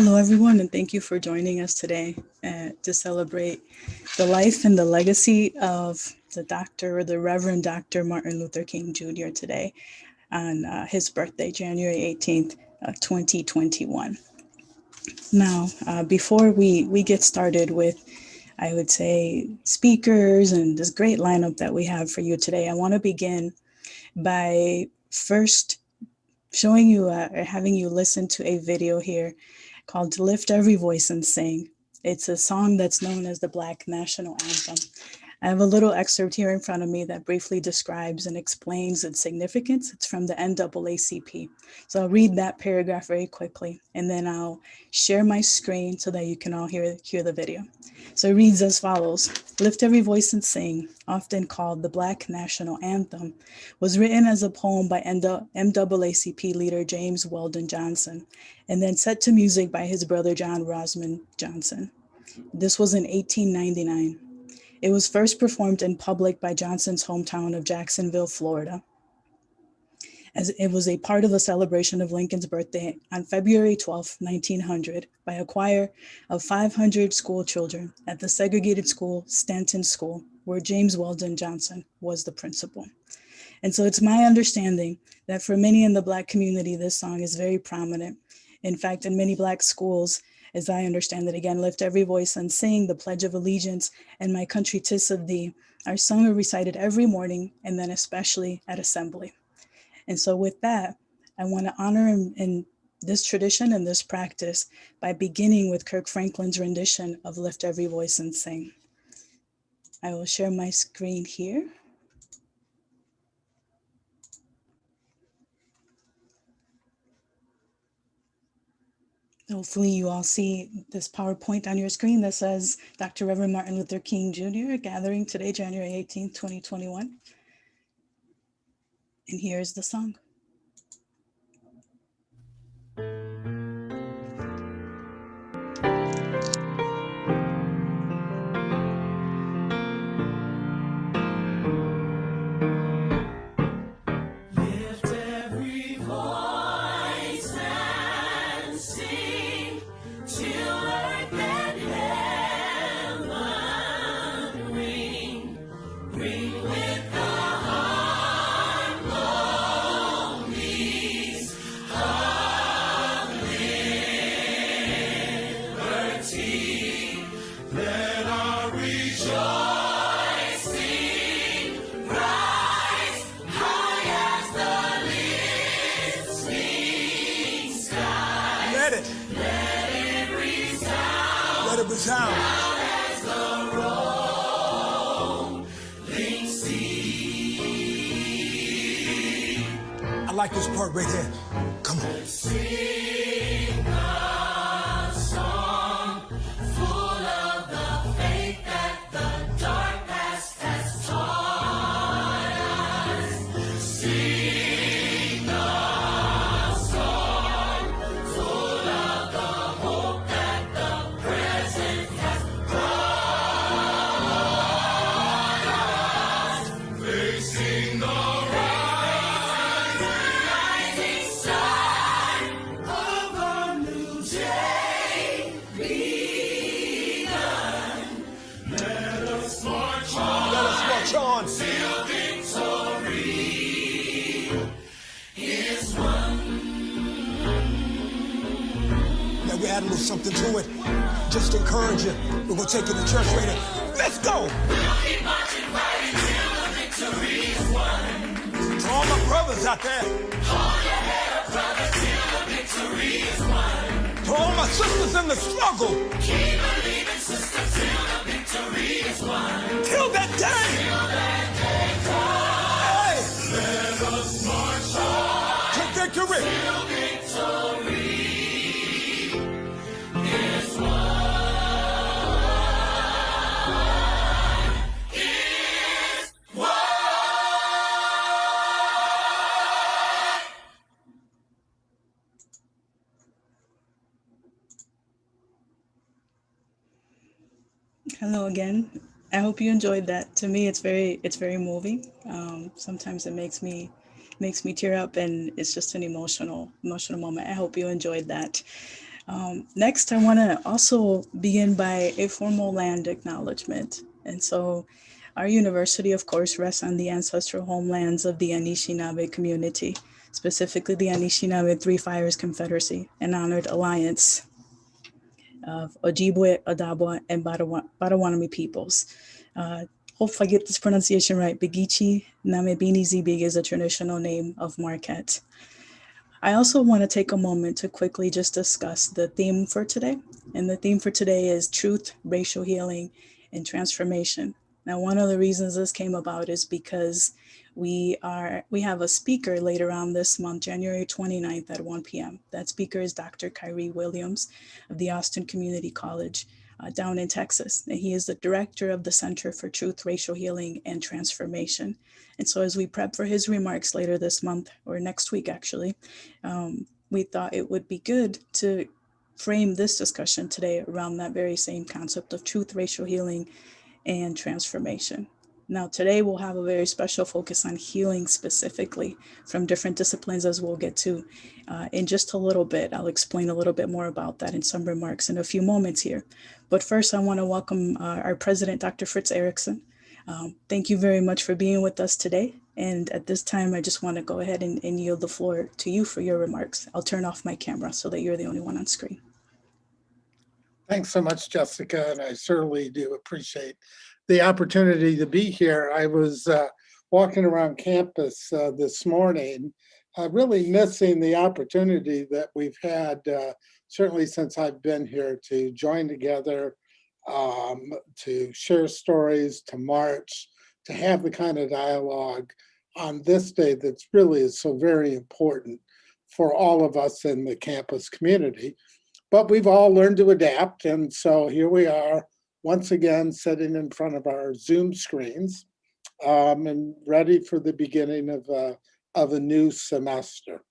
Hello, everyone, and thank you for joining us today to celebrate the life and the legacy of the Reverend Dr. Martin Luther King Jr. today on his birthday, January 18th, 2021. Now, before we get started with, I would say, speakers and this great lineup that we have for you today, I want to begin by first showing you or having you listen to a video here called Lift Every Voice and Sing. It's a song that's known as the Black National Anthem. I have a little excerpt here in front of me that briefly describes and explains its significance. It's from the NAACP. So I'll read that paragraph very quickly, and then I'll share my screen so that you can all hear the video. So it reads as follows. Lift Every Voice and Sing, often called the Black National Anthem, was written as a poem by NAACP leader James Weldon Johnson, and then set to music by his brother John Rosman Johnson. This was in 1899. It was first performed in public by Johnson's hometown of Jacksonville, Florida, as it was a part of a celebration of Lincoln's birthday on February 12, 1900, by a choir of 500 school children at the segregated school, Stanton School, where James Weldon Johnson was the principal. And so it's my understanding that for many in the Black community, this song is very prominent. In fact, in many Black schools, as I understand it, again, Lift Every Voice and Sing, the Pledge of Allegiance, and My Country 'Tis of Thee are sung or recited every morning, and then especially at assembly. And so with that, I want to honor in this tradition and this practice by beginning with Kirk Franklin's rendition of Lift Every Voice and Sing. I will share my screen here. Hopefully you all see this PowerPoint on your screen that says Dr. Reverend Martin Luther King Jr. gathering today, January 18th, 2021. And here's the song. I like this part right here. Come on. Sing a song full of the faith that the dark past has taught us. Sing a song full of the hope that the present has brought us. Facing the add a little something to it, just to encourage you. We're gonna take you to church later. Let's go! We'll keep marching right until the victory is won. To all my brothers out there, hold your head up, brother, till the victory is won. To all my sisters in the struggle, keep believing, sister, till the victory is won. Till that day! Till that day comes. Hey! Let us march on to victory! Till victory. Hello again. I hope you enjoyed that. To me, it's very moving. Sometimes it makes me tear up, and it's just an emotional moment. I hope you enjoyed that. Next, I want to also begin by a formal land acknowledgement. And so our university, of course, rests on the ancestral homelands of the Anishinaabe community, specifically the Anishinaabe Three Fires Confederacy, an honored alliance of Ojibwe, Adabwa, and Batawanami peoples. Hope I get this pronunciation right. Begichi Namebini Zibig is a traditional name of Marquette. I also want to take a moment to quickly just discuss the theme for today. And the theme for today is truth, racial healing, and transformation. Now, one of the reasons this came about is because we have a speaker later on this month, January 29th at 1 p.m. That speaker is Dr. Kyrie Williams of the Austin Community College down in Texas. And he is the director of the Center for Truth, Racial Healing, and Transformation. And so as we prep for his remarks later this month, or next week actually, we thought it would be good to frame this discussion today around that very same concept of truth, racial healing, and transformation. Now, today we'll have a very special focus on healing specifically from different disciplines, as we'll get to in just a little bit. I'll explain a little bit more about that in some remarks in a few moments here. But first, I want to welcome our president, Dr. Fritz Erickson. Thank you very much for being with us today. And at this time, I just want to go ahead and yield the floor to you for your remarks. I'll turn off my camera so that you're the only one on screen. Thanks so much, Jessica, and I certainly do appreciate the opportunity to be here. I was walking around campus this morning, really missing the opportunity that we've had, certainly since I've been here, to join together, to share stories, to march, to have the kind of dialogue on this day that's really is so very important for all of us in the campus community. But we've all learned to adapt, and so here we are once again sitting in front of our Zoom screens and ready for the beginning of a new semester.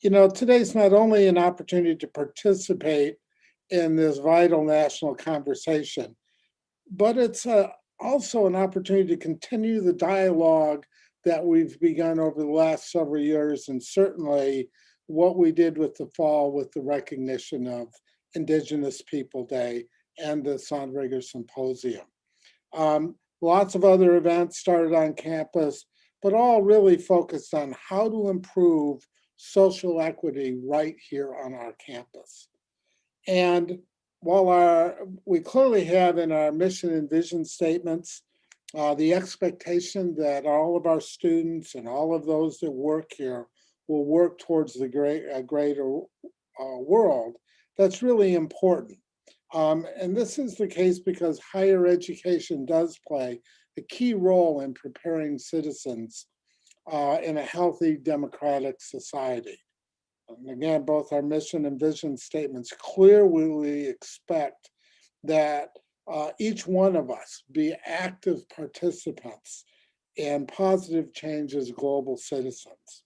You know, today's not only an opportunity to participate in this vital national conversation, but it's also an opportunity to continue the dialogue that we've begun over the last several years, and certainly what we did with the fall with the recognition of Indigenous People Day and the Sonrigger Symposium. Lots of other events started on campus, but all really focused on how to improve social equity right here on our campus. And while we clearly have in our mission and vision statements the expectation that all of our students and all of those that work here will work towards the greater world, that's really important. And this is the case because higher education does play a key role in preparing citizens in a healthy democratic society. And again, both our mission and vision statements clearly expect that each one of us be active participants in positive change as global citizens.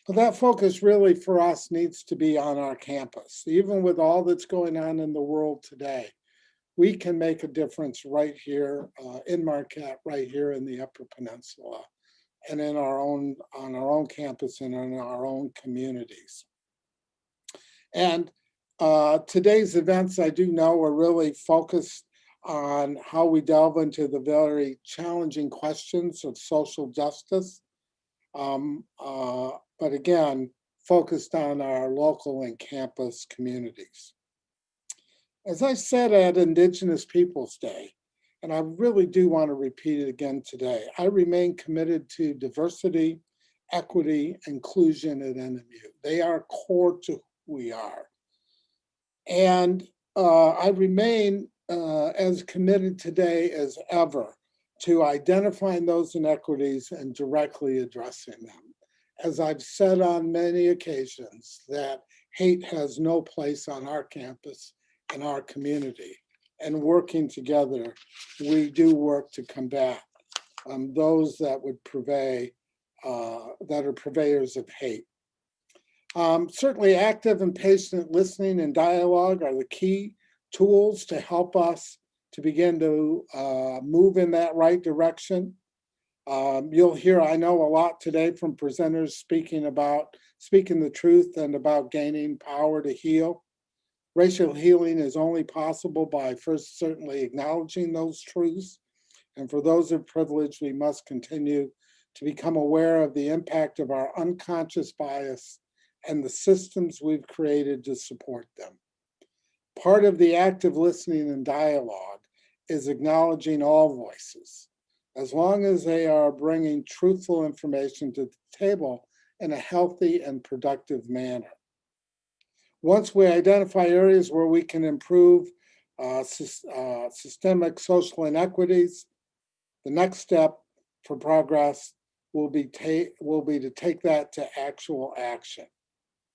But that focus really for us needs to be on our campus. Even with all that's going on in the world today, we can make a difference right here in Marquette, right here in the Upper Peninsula, and on our own campus and in our own communities. And today's events, I do know, are really focused on how we delve into the very challenging questions of social justice. But again, focused on our local and campus communities. As I said at Indigenous Peoples Day, and I really do want to repeat it again today, I remain committed to diversity, equity, inclusion at NMU. They are core to who we are. And I remain as committed today as ever to identifying those inequities and directly addressing them. As I've said on many occasions, that hate has no place on our campus and our community. And working together, we do work to combat those that would that are purveyors of hate. Certainly active and patient listening and dialogue are the key tools to help us to begin to move in that right direction. You'll hear, I know, a lot today from presenters speaking the truth and about gaining power to heal. Racial healing is only possible by first certainly acknowledging those truths. And for those of privilege, we must continue to become aware of the impact of our unconscious bias and the systems we've created to support them. Part of the active listening and dialogue is acknowledging all voices, as long as they are bringing truthful information to the table in a healthy and productive manner. Once we identify areas where we can improve systemic social inequities, the next step for progress will be to take that to actual action,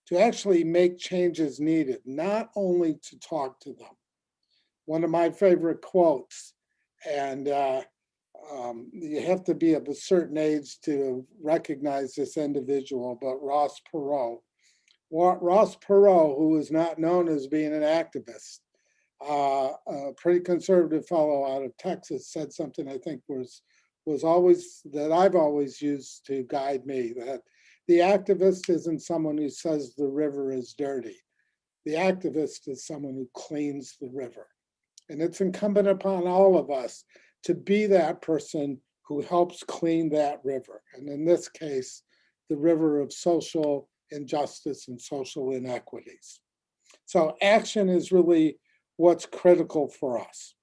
to actually make changes needed, not only to talk to them. One of my favorite quotes, and you have to be of a certain age to recognize this individual, but Ross Perot, who is not known as being an activist, a pretty conservative fellow out of Texas, said something I think was always, that I've always used to guide me, that the activist isn't someone who says the river is dirty. The activist is someone who cleans the river. And it's incumbent upon all of us to be that person who helps clean that river. And in this case, the river of social injustice and social inequities. So action is really what's critical for us.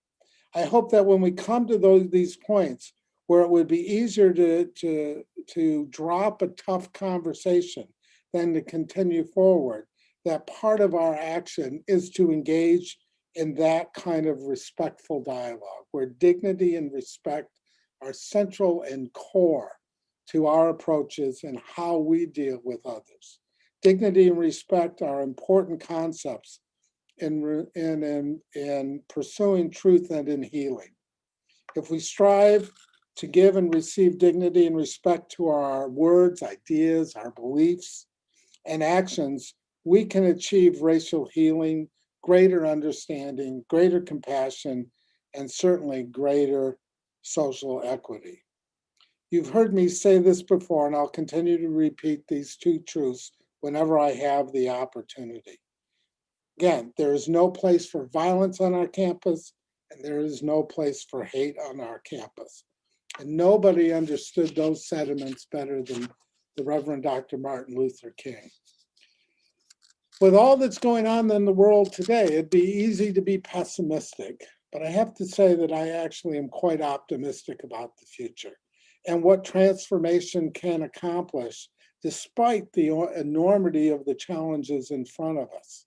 I hope that when we come to these points where it would be easier to drop a tough conversation than to continue forward, that part of our action is to engage in that kind of respectful dialogue, where dignity and respect are central and core to our approaches and how we deal with others. Dignity and respect are important concepts in pursuing truth and in healing. If we strive to give and receive dignity and respect to our words, ideas, our beliefs, and actions, we can achieve racial healing, greater understanding, greater compassion, and certainly greater social equity. You've heard me say this before, and I'll continue to repeat these two truths whenever I have the opportunity. Again, there is no place for violence on our campus, and there is no place for hate on our campus. And nobody understood those sentiments better than the Reverend Dr. Martin Luther King. With all that's going on in the world today, it'd be easy to be pessimistic, but I have to say that I actually am quite optimistic about the future and what transformation can accomplish despite the enormity of the challenges in front of us.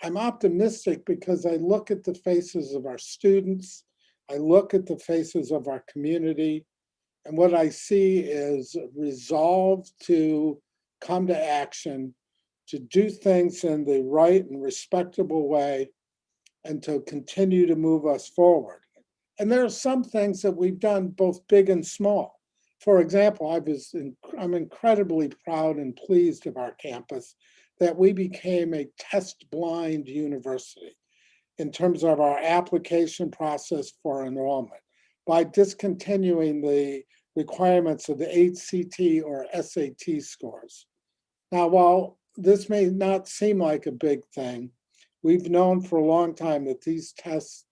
I'm optimistic because I look at the faces of our students, I look at the faces of our community, and what I see is resolve to come to action, to do things in the right and respectable way, and to continue to move us forward. And there are some things that we've done both big and small. For example, I'm incredibly proud and pleased of our campus that we became a test-blind university in terms of our application process for enrollment by discontinuing the requirements of the HCT or SAT scores. Now, while this may not seem like a big thing, we've known for a long time that these tests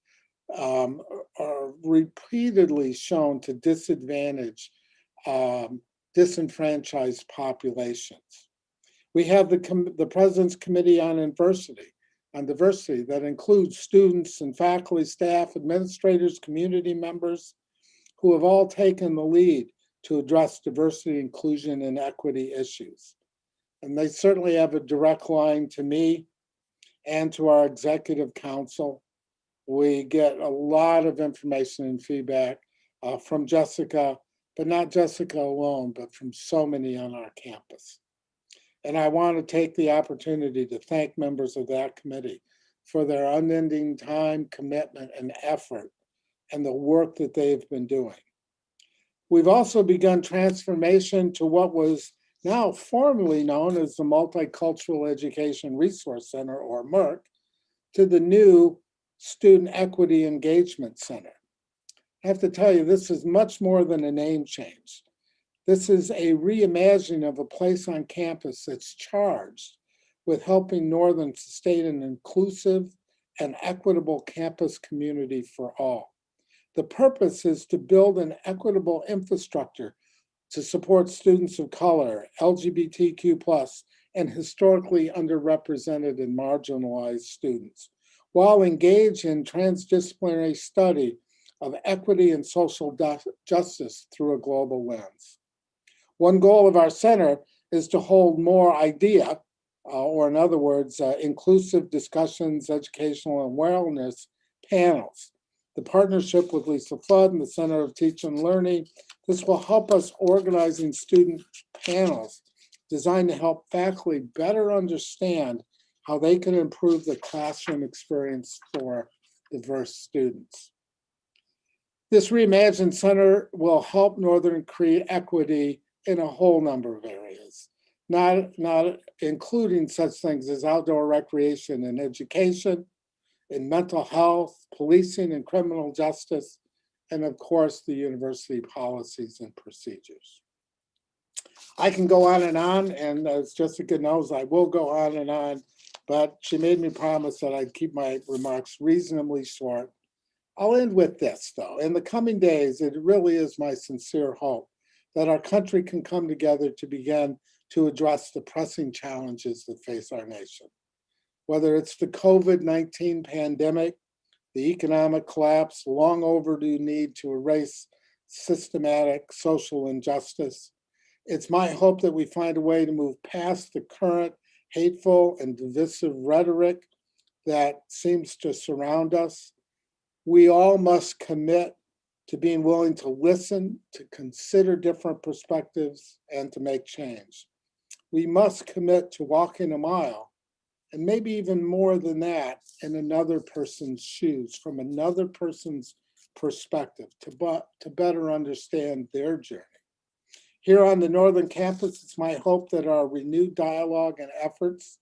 are repeatedly shown to disadvantage disenfranchised populations. We have the President's Committee on Diversity that includes students and faculty, staff, administrators, community members who have all taken the lead to address diversity, inclusion, and equity issues. And they certainly have a direct line to me and to our executive council. We get a lot of information and feedback from Jessica, but not Jessica alone, but from so many on our campus. And I want to take the opportunity to thank members of that committee for their unending time, commitment, and effort, and the work that they've been doing. We've also begun transformation to what was now formally known as the Multicultural Education Resource Center, or MERC, to the new Student Equity Engagement Center. I have to tell you, this is much more than a name change. This is a reimagining of a place on campus that's charged with helping Northern sustain an inclusive and equitable campus community for all. The purpose is to build an equitable infrastructure to support students of color, LGBTQ+, and historically underrepresented and marginalized students, while engaged in transdisciplinary study of equity and social justice through a global lens. One goal of our center is to hold more IDEA, or in other words, inclusive discussions, educational and wellness panels. The partnership with Lisa Flood and the Center of Teaching and Learning, this will help us organizing student panels designed to help faculty better understand how they can improve the classroom experience for diverse students. This reimagined center will help Northern create equity in a whole number of areas, not including such things as outdoor recreation and education, in mental health, policing and criminal justice, and of course, the university policies and procedures. I can go on, and as Jessica knows, I will go on, but she made me promise that I'd keep my remarks reasonably short. I'll end with this, though. In the coming days, it really is my sincere hope that our country can come together to begin to address the pressing challenges that face our nation. Whether it's the COVID-19 pandemic, the economic collapse, long overdue need to erase systematic social injustice, it's my hope that we find a way to move past the current hateful and divisive rhetoric that seems to surround us. We all must commit to being willing to listen, to consider different perspectives, and to make change. We must commit to walking a mile, and maybe even more than that, in another person's shoes, from another person's perspective, to better understand their journey. Here on the Northern campus, it's my hope that our renewed dialogue and efforts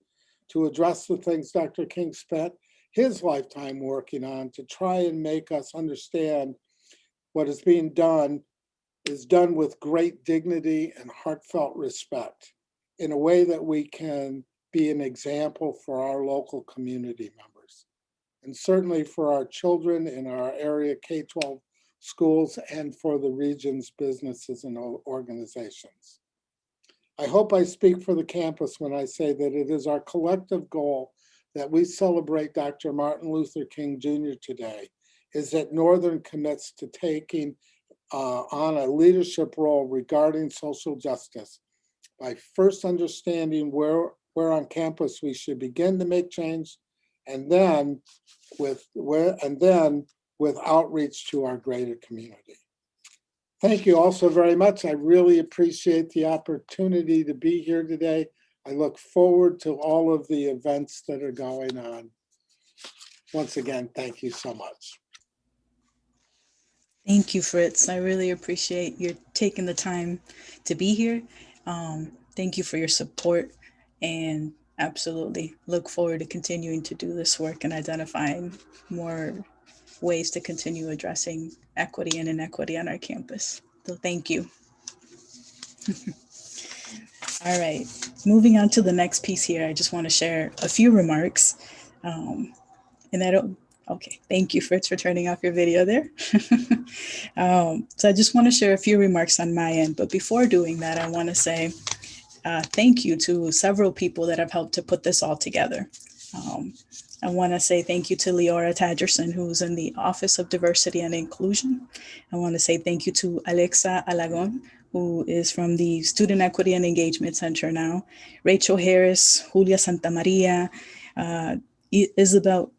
to address the things Dr. King spent his lifetime working on to try and make us understand what is being done is done with great dignity and heartfelt respect in a way that we can be an example for our local community members, and certainly for our children in our area K-12 schools and for the region's businesses and organizations. I hope I speak for the campus when I say that it is our collective goal that we celebrate Dr. Martin Luther King Jr. today, is that Northern commits to taking on a leadership role regarding social justice by first understanding where on campus we should begin to make change, and then with outreach to our greater community. Thank you all so very much. I really appreciate the opportunity to be here today. I look forward to all of the events that are going on. Once again, thank you so much. Thank you, Fritz. I really appreciate your taking the time to be here. Thank you for your support, and absolutely look forward to continuing to do this work and identifying more ways to continue addressing equity and inequity on our campus. So thank you. All right, moving on to the next piece here, I just want to share a few remarks. Okay, thank you, Fritz, for turning off your video there. So I just want to share a few remarks on my end, but before doing that, I want to say thank you to several people that have helped to put this all together. I want to say thank you to Lamart Hightower, who's in the Office of Diversity and Inclusion. I want to say thank you to Alexa Alagon, who is from the Student Equity and Engagement Center now, Rachel Harris, Julia Santamaria, Isabel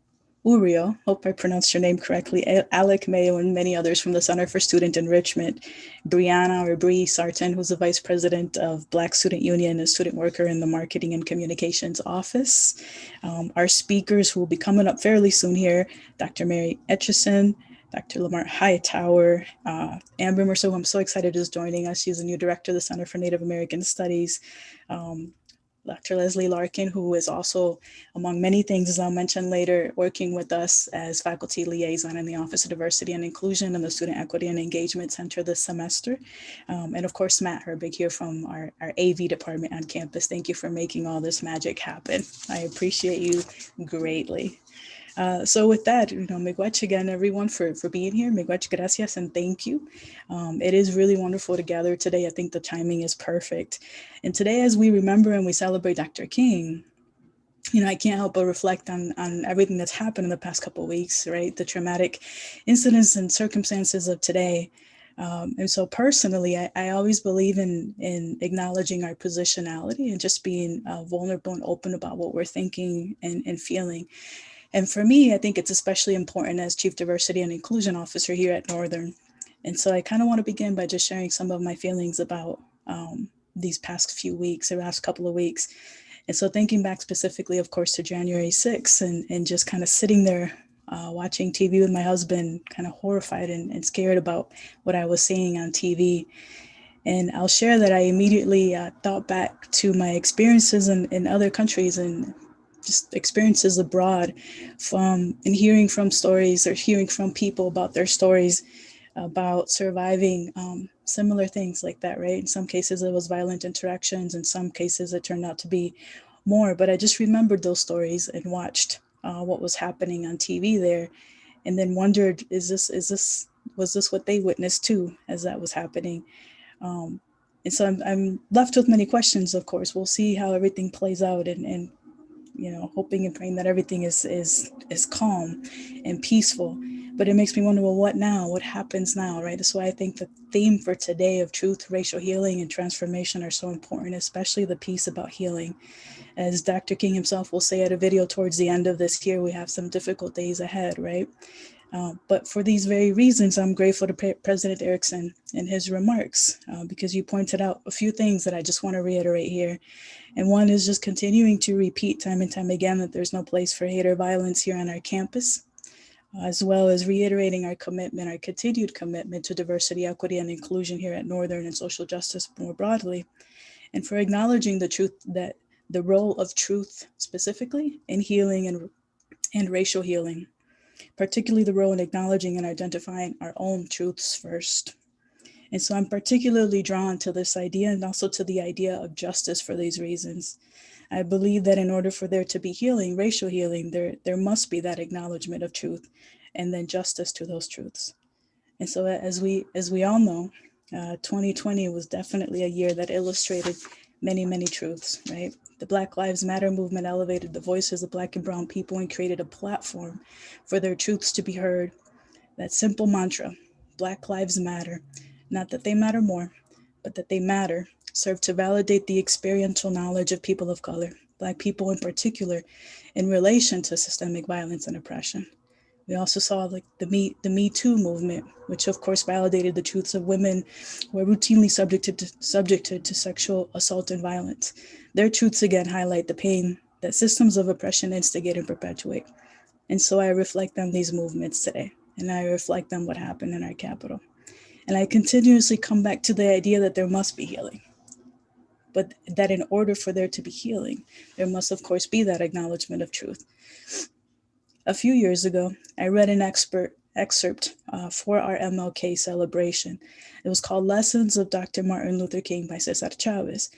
Uriel, hope I pronounced your name correctly, Alec Mayo, and many others from the Center for Student Enrichment, Brianna or Brie Sarton, who's the Vice President of Black Student Union and student worker in the Marketing and Communications Office. Our speakers who will be coming up fairly soon here, Dr. Mary Etcherson, Dr. Lamart Hightower, Amber Mercer, who I'm so excited is joining us. She's the new director of the Center for Native American Studies. Dr. Leslie Larkin, who is also, among many things, as I'll mention later, working with us as faculty liaison in the Office of Diversity and Inclusion and the Student Equity and Engagement Center this semester. And of course, Matt Herbig here from our AV department on campus. Thank you for making all this magic happen. I appreciate you greatly. So with that, miigwech again, everyone, for being here. Miigwech, gracias, and thank you. It is really wonderful to gather today. I think the timing is perfect. And today, as we remember and we celebrate Dr. King, I can't help but reflect on everything that's happened in the past couple of weeks, right? The traumatic incidents and circumstances of today. And so personally, I always believe in acknowledging our positionality and just being vulnerable and open about what we're thinking and feeling. And for me, I think it's especially important as Chief Diversity and Inclusion Officer here at Northern. And so I kind of want to begin by just sharing some of my feelings about these past few weeks, the last couple of weeks. And so thinking back specifically, of course, to January 6th and just kind of sitting there watching TV with my husband, kind of horrified and scared about what I was seeing on TV. And I'll share that I immediately thought back to my experiences in other countries and just experiences abroad and hearing from stories or hearing from people about their stories about surviving similar things like that, right? In some cases, it was violent interactions. In some cases, it turned out to be more. But I just remembered those stories and watched what was happening on TV there, and then wondered, was this what they witnessed too as that was happening? And so I'm left with many questions. Of course, we'll see how everything plays out, and hoping and praying that everything is calm and peaceful. But it makes me wonder, well, what now? What happens now, right? That's why I think the theme for today of truth, racial healing, and transformation are so important, especially the piece about healing. As Dr. King himself will say at a video towards the end of this year, we have some difficult days ahead, right? But for these very reasons, I'm grateful to President Erickson and his remarks, because you pointed out a few things that I just want to reiterate here. And one is just continuing to repeat time and time again that there's no place for hate or violence here on our campus, as well as reiterating our continued commitment to diversity, equity, and inclusion here at Northern and social justice more broadly, and for acknowledging the truth that the role of truth specifically in healing and racial healing, particularly the role in acknowledging and identifying our own truths first. And so I'm particularly drawn to this idea and also to the idea of justice for these reasons. I believe that in order for there to be healing, racial healing, there must be that acknowledgement of truth and then justice to those truths. And so as we all know, 2020 was definitely a year that illustrated many, many truths, right? The Black Lives Matter movement elevated the voices of Black and Brown people and created a platform for their truths to be heard. That simple mantra, Black Lives Matter, not that they matter more, but that they matter, served to validate the experiential knowledge of people of color, Black people in particular, in relation to systemic violence and oppression. We also saw the Me Too movement, which of course validated the truths of women who are routinely subjected to sexual assault and violence. Their truths again highlight the pain that systems of oppression instigate and perpetuate. And so I reflect on these movements today, and I reflect on what happened in our capital. And I continuously come back to the idea that there must be healing, but that in order for there to be healing, there must of course be that acknowledgement of truth. A few years ago, I read an excerpt for our MLK celebration. It was called Lessons of Dr. Martin Luther King by Cesar Chavez.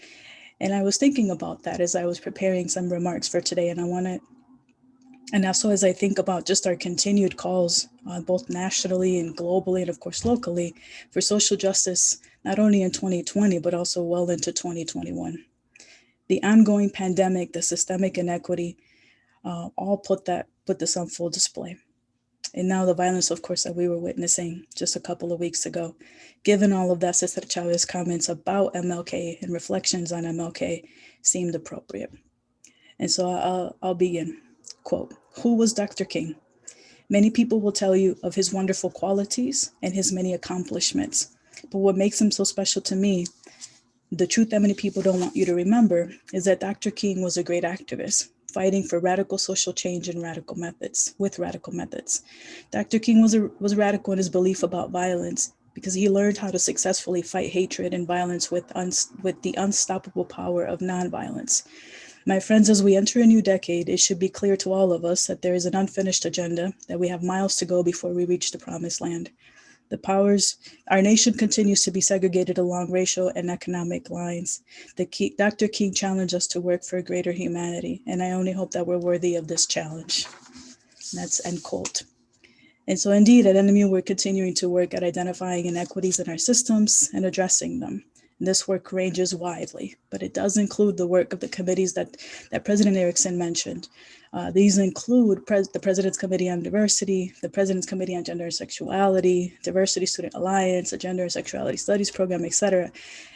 And I was thinking about that as I was preparing some remarks for today. And also as I think about just our continued calls, both nationally and globally, and of course locally, for social justice, not only in 2020, but also well into 2021. The ongoing pandemic, the systemic inequity, all put this on full display. And now the violence, of course, that we were witnessing just a couple of weeks ago. Given all of that, Cesar Chavez's comments about MLK and reflections on MLK seemed appropriate. And so I'll begin. Quote, "Who was Dr. King? Many people will tell you of his wonderful qualities and his many accomplishments. But what makes him so special to me, the truth that many people don't want you to remember, is that Dr. King was a great activist, fighting for radical social change and with radical methods. Dr. King was radical in his belief about violence, because he learned how to successfully fight hatred and violence with the unstoppable power of nonviolence. My friends, as we enter a new decade, it should be clear to all of us that there is an unfinished agenda, that we have miles to go before we reach the promised land. Our nation continues to be segregated along racial and economic lines. Dr. King challenged us to work for a greater humanity, and I only hope that we're worthy of this challenge. And that's end quote. And so indeed, at NMU, we're continuing to work at identifying inequities in our systems and addressing them. And this work ranges widely, but it does include the work of the committees that President Erickson mentioned. These include the President's Committee on Diversity, the President's Committee on Gender and Sexuality, Diversity Student Alliance, the Gender and Sexuality Studies Program, et cetera.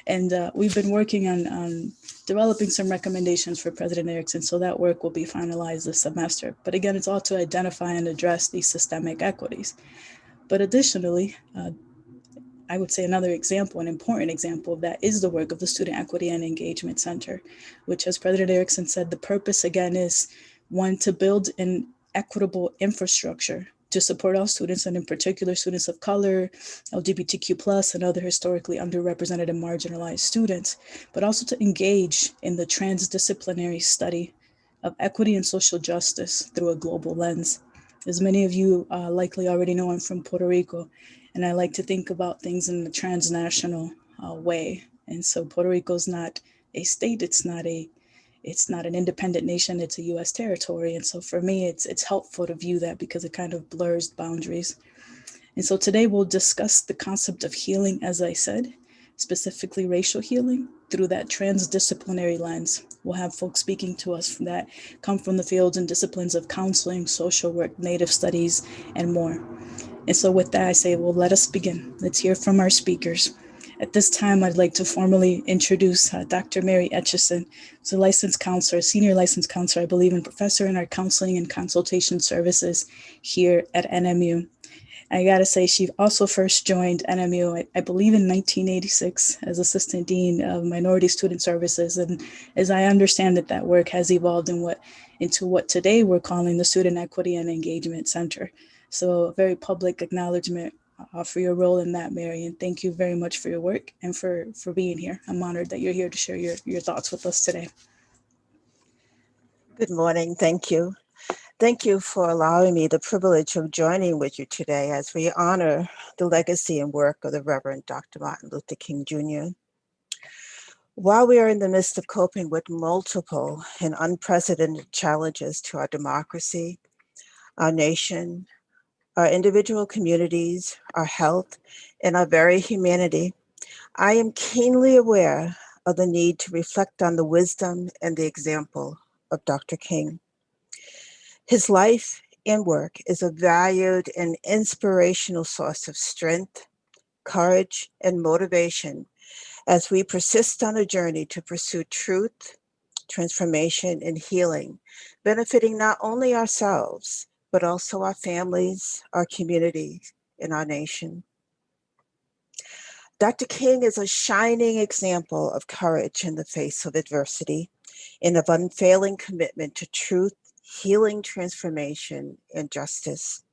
And we've been working on developing some recommendations for President Erickson, so that work will be finalized this semester. But again, it's all to identify and address these systemic equities. But additionally, I would say another example, an important example of that is the work of the Student Equity and Engagement Center, which, as President Erickson said, the purpose again is one, to build an equitable infrastructure to support all students, and in particular students of color, LGBTQ+, and other historically underrepresented and marginalized students, but also to engage in the transdisciplinary study of equity and social justice through a global lens. As many of you likely already know, I'm from Puerto Rico, and I like to think about things in a transnational way. And so Puerto Rico is not a state, it's not an independent nation, it's a US territory. And so for me, it's helpful to view that because it kind of blurs boundaries. And so today we'll discuss the concept of healing, as I said, specifically racial healing, through that transdisciplinary lens. We'll have folks speaking to us that come from the fields and disciplines of counseling, social work, Native studies, and more. And so with that, I say, well, let us begin. Let's hear from our speakers. At this time, I'd like to formally introduce Dr. Mary Etcherson, who's a licensed counselor, senior licensed counselor, I believe, and professor in our counseling and consultation services here at NMU. I gotta say, she also first joined NMU, I believe, in 1986 as Assistant Dean of Minority Student Services. And as I understand it, that work has evolved into what today we're calling the Student Equity and Engagement Center. So a very public acknowledgement for your role in that, Mary, and thank you very much for your work and for being here. I'm honored that you're here to share your thoughts with us today. Good morning, thank you. Thank you for allowing me the privilege of joining with you today as we honor the legacy and work of the Reverend Dr. Martin Luther King Jr. While we are in the midst of coping with multiple and unprecedented challenges to our democracy, our nation, our individual communities, our health, and our very humanity, I am keenly aware of the need to reflect on the wisdom and the example of Dr. King. His life and work is a valued and inspirational source of strength, courage, and motivation as we persist on a journey to pursue truth, transformation, and healing, benefiting not only ourselves, but also our families, our communities, and our nation. Dr. King is a shining example of courage in the face of adversity and of unfailing commitment to truth, healing, transformation, and justice.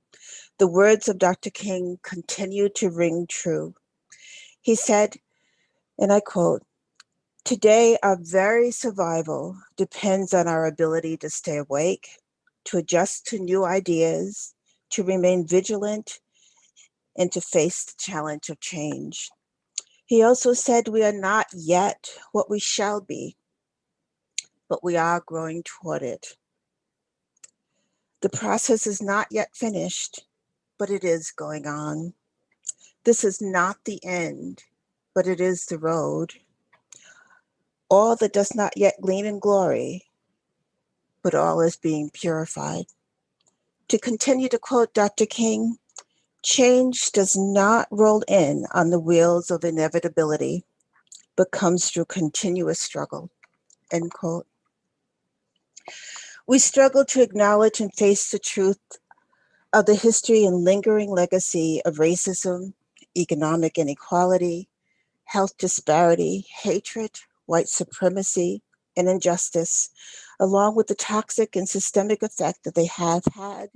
The words of Dr. King continue to ring true. He said, and I quote, "Today, our very survival depends on our ability to stay awake, to adjust to new ideas, to remain vigilant, and to face the challenge of change." He also said, "We are not yet what we shall be, but we are growing toward it." The process is not yet finished, but it is going on. This is not the end, but it is the road. All that does not yet gleam in glory, but all is being purified. To continue to quote Dr. King, change does not roll in on the wheels of inevitability, but comes through continuous struggle, end quote. We struggle to acknowledge and face the truth of the history and lingering legacy of racism, economic inequality, health disparity, hatred, white supremacy, and injustice, along with the toxic and systemic effect that they have had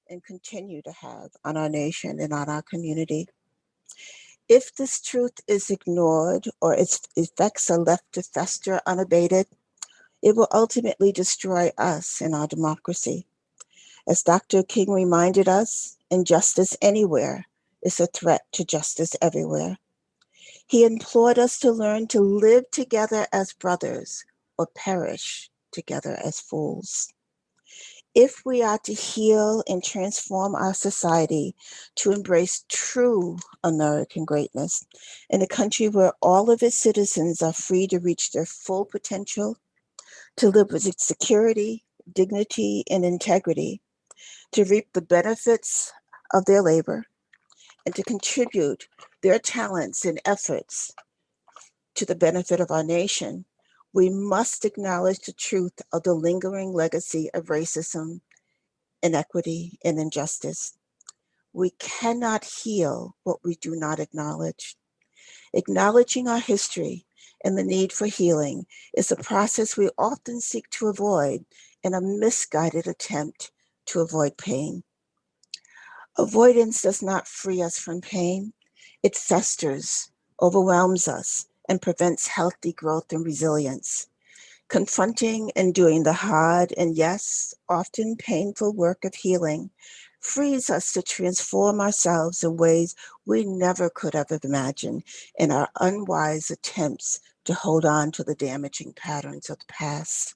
and continue to have on our nation and on our community. If this truth is ignored or its effects are left to fester unabated, it will ultimately destroy us and our democracy. As Dr. King reminded us, injustice anywhere is a threat to justice everywhere. He implored us to learn to live together as brothers or perish together as fools. If we are to heal and transform our society to embrace true American greatness in a country where all of its citizens are free to reach their full potential, to live with security, dignity, and integrity, to reap the benefits of their labor, and to contribute their talents and efforts to the benefit of our nation, we must acknowledge the truth of the lingering legacy of racism, inequity, and injustice. We cannot heal what we do not acknowledge. Acknowledging our history and the need for healing is a process we often seek to avoid in a misguided attempt to avoid pain. Avoidance does not free us from pain. It festers, overwhelms us, and prevents healthy growth and resilience. Confronting and doing the hard and, yes, often painful work of healing frees us to transform ourselves in ways we never could have imagined in our unwise attempts to hold on to the damaging patterns of the past.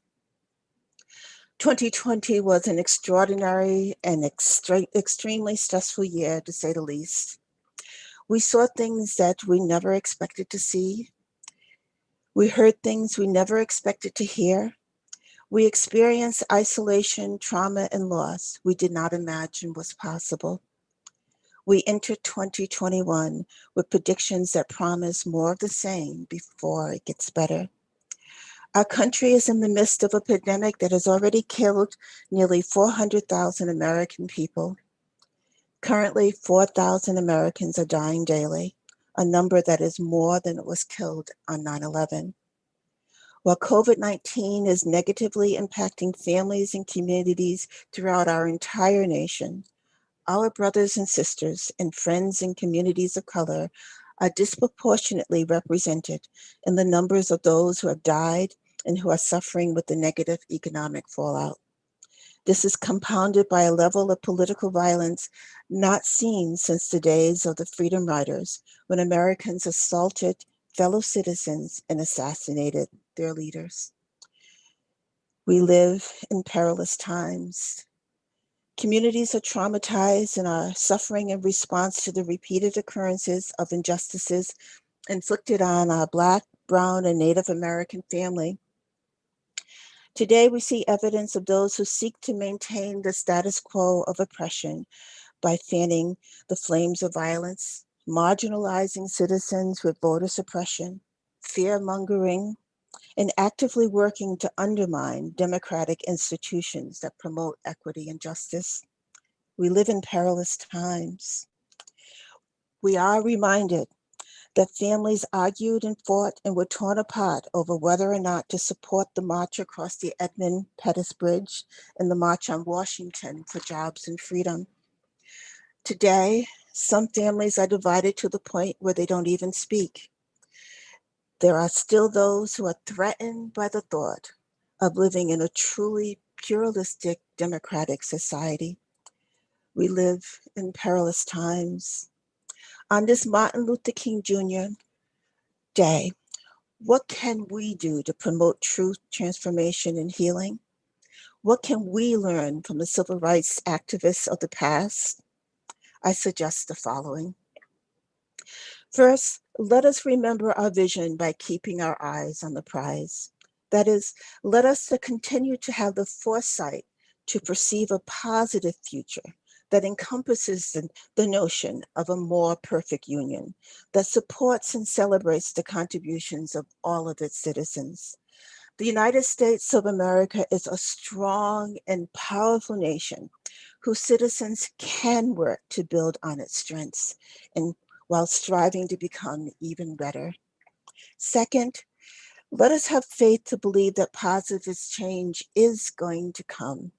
2020 was an extraordinary and extremely stressful year, to say the least. We saw things that we never expected to see. We heard things we never expected to hear. We experienced isolation, trauma, and loss we did not imagine was possible. We entered 2021 with predictions that promise more of the same before it gets better. Our country is in the midst of a pandemic that has already killed nearly 400,000 American people. Currently, 4,000 Americans are dying daily, a number that is more than was killed on 9/11. While COVID-19 is negatively impacting families and communities throughout our entire nation, our brothers and sisters and friends and communities of color are disproportionately represented in the numbers of those who have died and who are suffering with the negative economic fallout. This is compounded by a level of political violence not seen since the days of the Freedom Riders, when Americans assaulted fellow citizens and assassinated their leaders. We live in perilous times. Communities are traumatized and are suffering in response to the repeated occurrences of injustices inflicted on our Black, Brown, and Native American family. Today, we see evidence of those who seek to maintain the status quo of oppression by fanning the flames of violence, marginalizing citizens with voter suppression, fear-mongering, and actively working to undermine democratic institutions that promote equity and justice. We live in perilous times. We are reminded that families argued and fought and were torn apart over whether or not to support the march across the Edmund Pettus Bridge and the March on Washington for Jobs and Freedom. Today, some families are divided to the point where they don't even speak. There are still those who are threatened by the thought of living in a truly pluralistic democratic society. We live in perilous times. On this Martin Luther King Jr. Day, what can we do to promote truth, transformation, and healing? What can we learn from the civil rights activists of the past? I suggest the following. First, let us remember our vision by keeping our eyes on the prize. That is, let us continue to have the foresight to perceive a positive future that encompasses the notion of a more perfect union, that supports and celebrates the contributions of all of its citizens. The United States of America is a strong and powerful nation whose citizens can work to build on its strengths and while striving to become even better. Second, let us have faith to believe that positive change is going to come.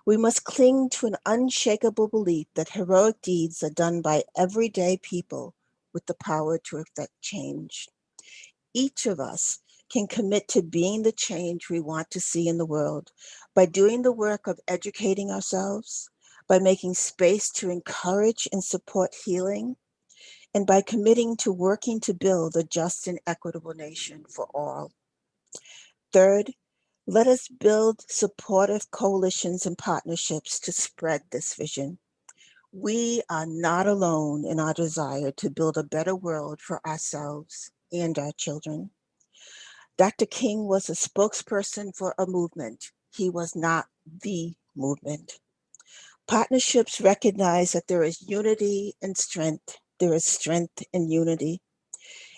We must cling to an unshakable belief that heroic deeds are done by everyday people with the power to effect change. Each of us can commit to being the change we want to see in the world by doing the work of educating ourselves, by making space to encourage and support healing, and by committing to working to build a just and equitable nation for all. Third, let us build supportive coalitions and partnerships to spread this vision. We are not alone in our desire to build a better world for ourselves and our children. Dr. King was a spokesperson for a movement. He was not the movement. Partnerships recognize that there is unity and strength. There is strength in unity.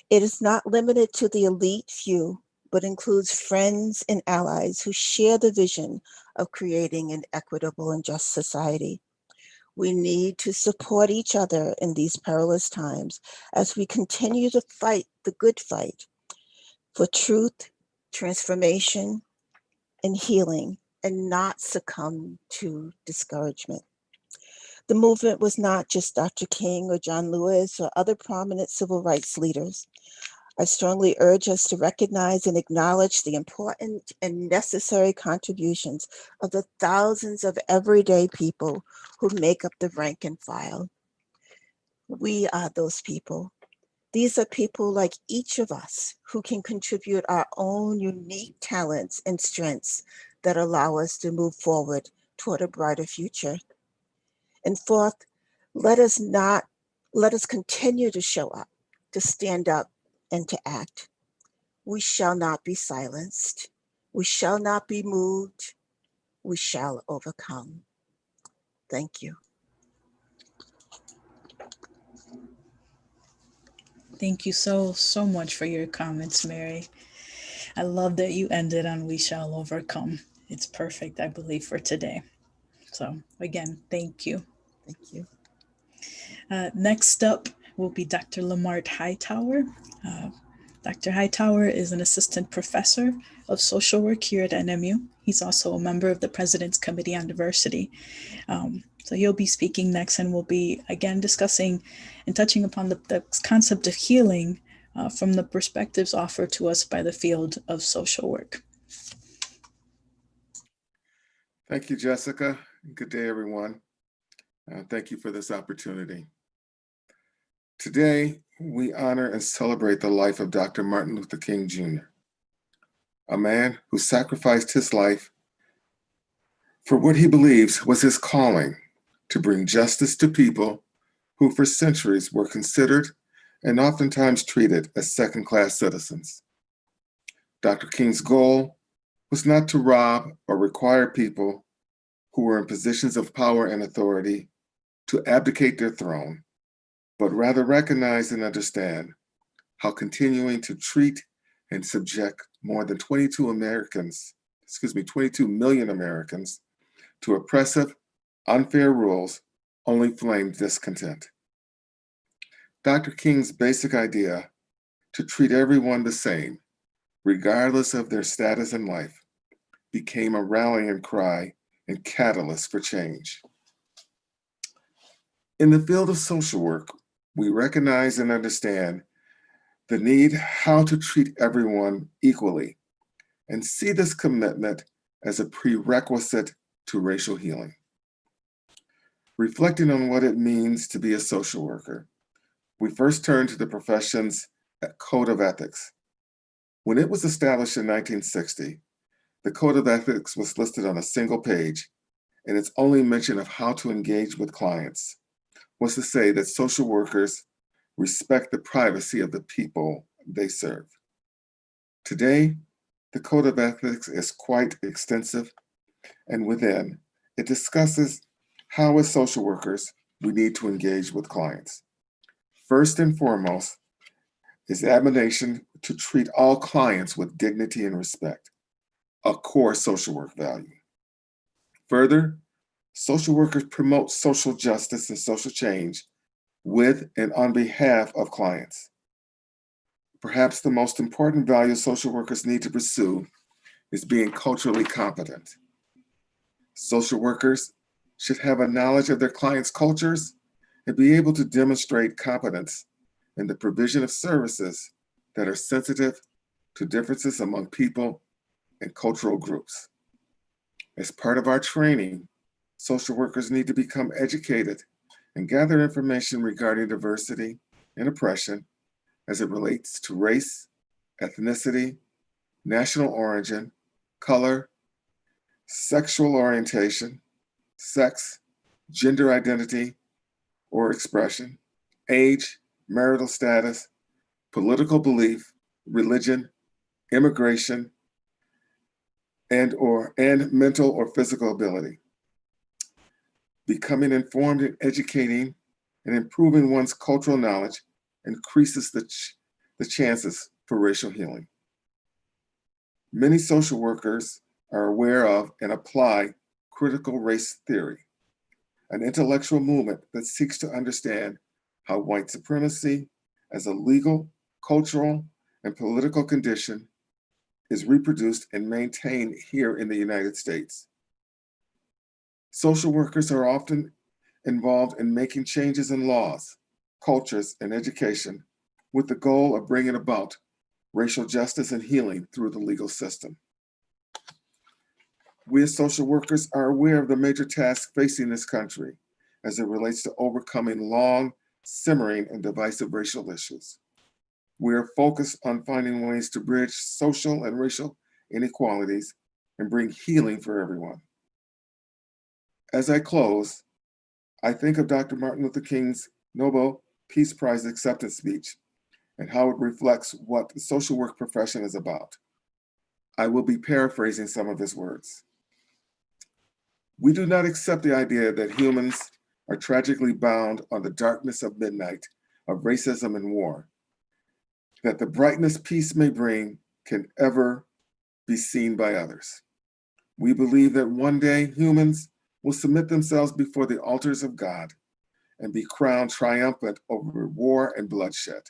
It is not limited to the elite few, but includes friends and allies who share the vision of creating an equitable and just society. We need to support each other in these perilous times as we continue to fight the good fight for truth, transformation, and healing, and not succumb to discouragement. The movement was not just Dr. King or John Lewis or other prominent civil rights leaders. I strongly urge us to recognize and acknowledge the important and necessary contributions of the thousands of everyday people who make up the rank and file. We are those people. These are people like each of us who can contribute our own unique talents and strengths that allow us to move forward toward a brighter future. And fourth, let us continue to show up, to stand up, and to act. We shall not be silenced. We shall not be moved. We shall overcome. Thank you. Thank you so much for your comments, Mary. I love that you ended on "we shall overcome." It's perfect, I believe, for today. So again, thank you. Thank you. Next up will be Dr. Lamart Hightower. Dr. Hightower is an assistant professor of social work here at NMU. He's also a member of the President's Committee on Diversity. So he'll be speaking next, and we'll be again discussing and touching upon the concept of healing from the perspectives offered to us by the field of social work. Thank you, Jessica. Good day, everyone. Thank you for this opportunity. Today, we honor and celebrate the life of Dr. Martin Luther King Jr., a man who sacrificed his life for what he believes was his calling to bring justice to people who for centuries were considered and oftentimes treated as second-class citizens. Dr. King's goal was not to rob or require people who were in positions of power and authority to abdicate their throne, but rather recognize and understand how continuing to treat and subject more than 22 million Americans to oppressive, unfair rules only flamed discontent. Dr. King's basic idea to treat everyone the same, regardless of their status in life, became a rallying cry and catalyst for change. In the field of social work, we recognize and understand the need how to treat everyone equally and see this commitment as a prerequisite to racial healing. Reflecting on what it means to be a social worker, we first turn to the profession's Code of Ethics. When it was established in 1960, the Code of Ethics was listed on a single page, and its only mention of how to engage with clients was to say that social workers respect the privacy of the people they serve. Today, the Code of Ethics is quite extensive, and within, it discusses how as social workers, we need to engage with clients. First and foremost is admonition to treat all clients with dignity and respect, a core social work value. Further, social workers promote social justice and social change with and on behalf of clients. Perhaps the most important value social workers need to pursue is being culturally competent. Social workers should have a knowledge of their clients' cultures and be able to demonstrate competence and the provision of services that are sensitive to differences among people and cultural groups. As part of our training, social workers need to become educated and gather information regarding diversity and oppression as it relates to race, ethnicity, national origin, color, sexual orientation, sex, gender identity or expression, age, marital status, political belief, religion, immigration, and mental or physical ability. Becoming informed and educating and improving one's cultural knowledge increases the chances for racial healing. Many social workers are aware of and apply critical race theory, an intellectual movement that seeks to understand how white supremacy as a legal, cultural, and political condition is reproduced and maintained here in the United States. Social workers are often involved in making changes in laws, cultures, and education with the goal of bringing about racial justice and healing through the legal system. We as social workers are aware of the major tasks facing this country as it relates to overcoming long, simmering, and divisive racial issues. We are focused on finding ways to bridge social and racial inequalities and bring healing for everyone. As I close, I think of Dr. Martin Luther King's Nobel Peace Prize acceptance speech and how it reflects what the social work profession is about. I will be paraphrasing some of his words. We do not accept the idea that humans are tragically bound on the darkness of midnight of racism and war, that the brightness peace may bring can ever be seen by others. We believe that one day humans will submit themselves before the altars of God and be crowned triumphant over war and bloodshed,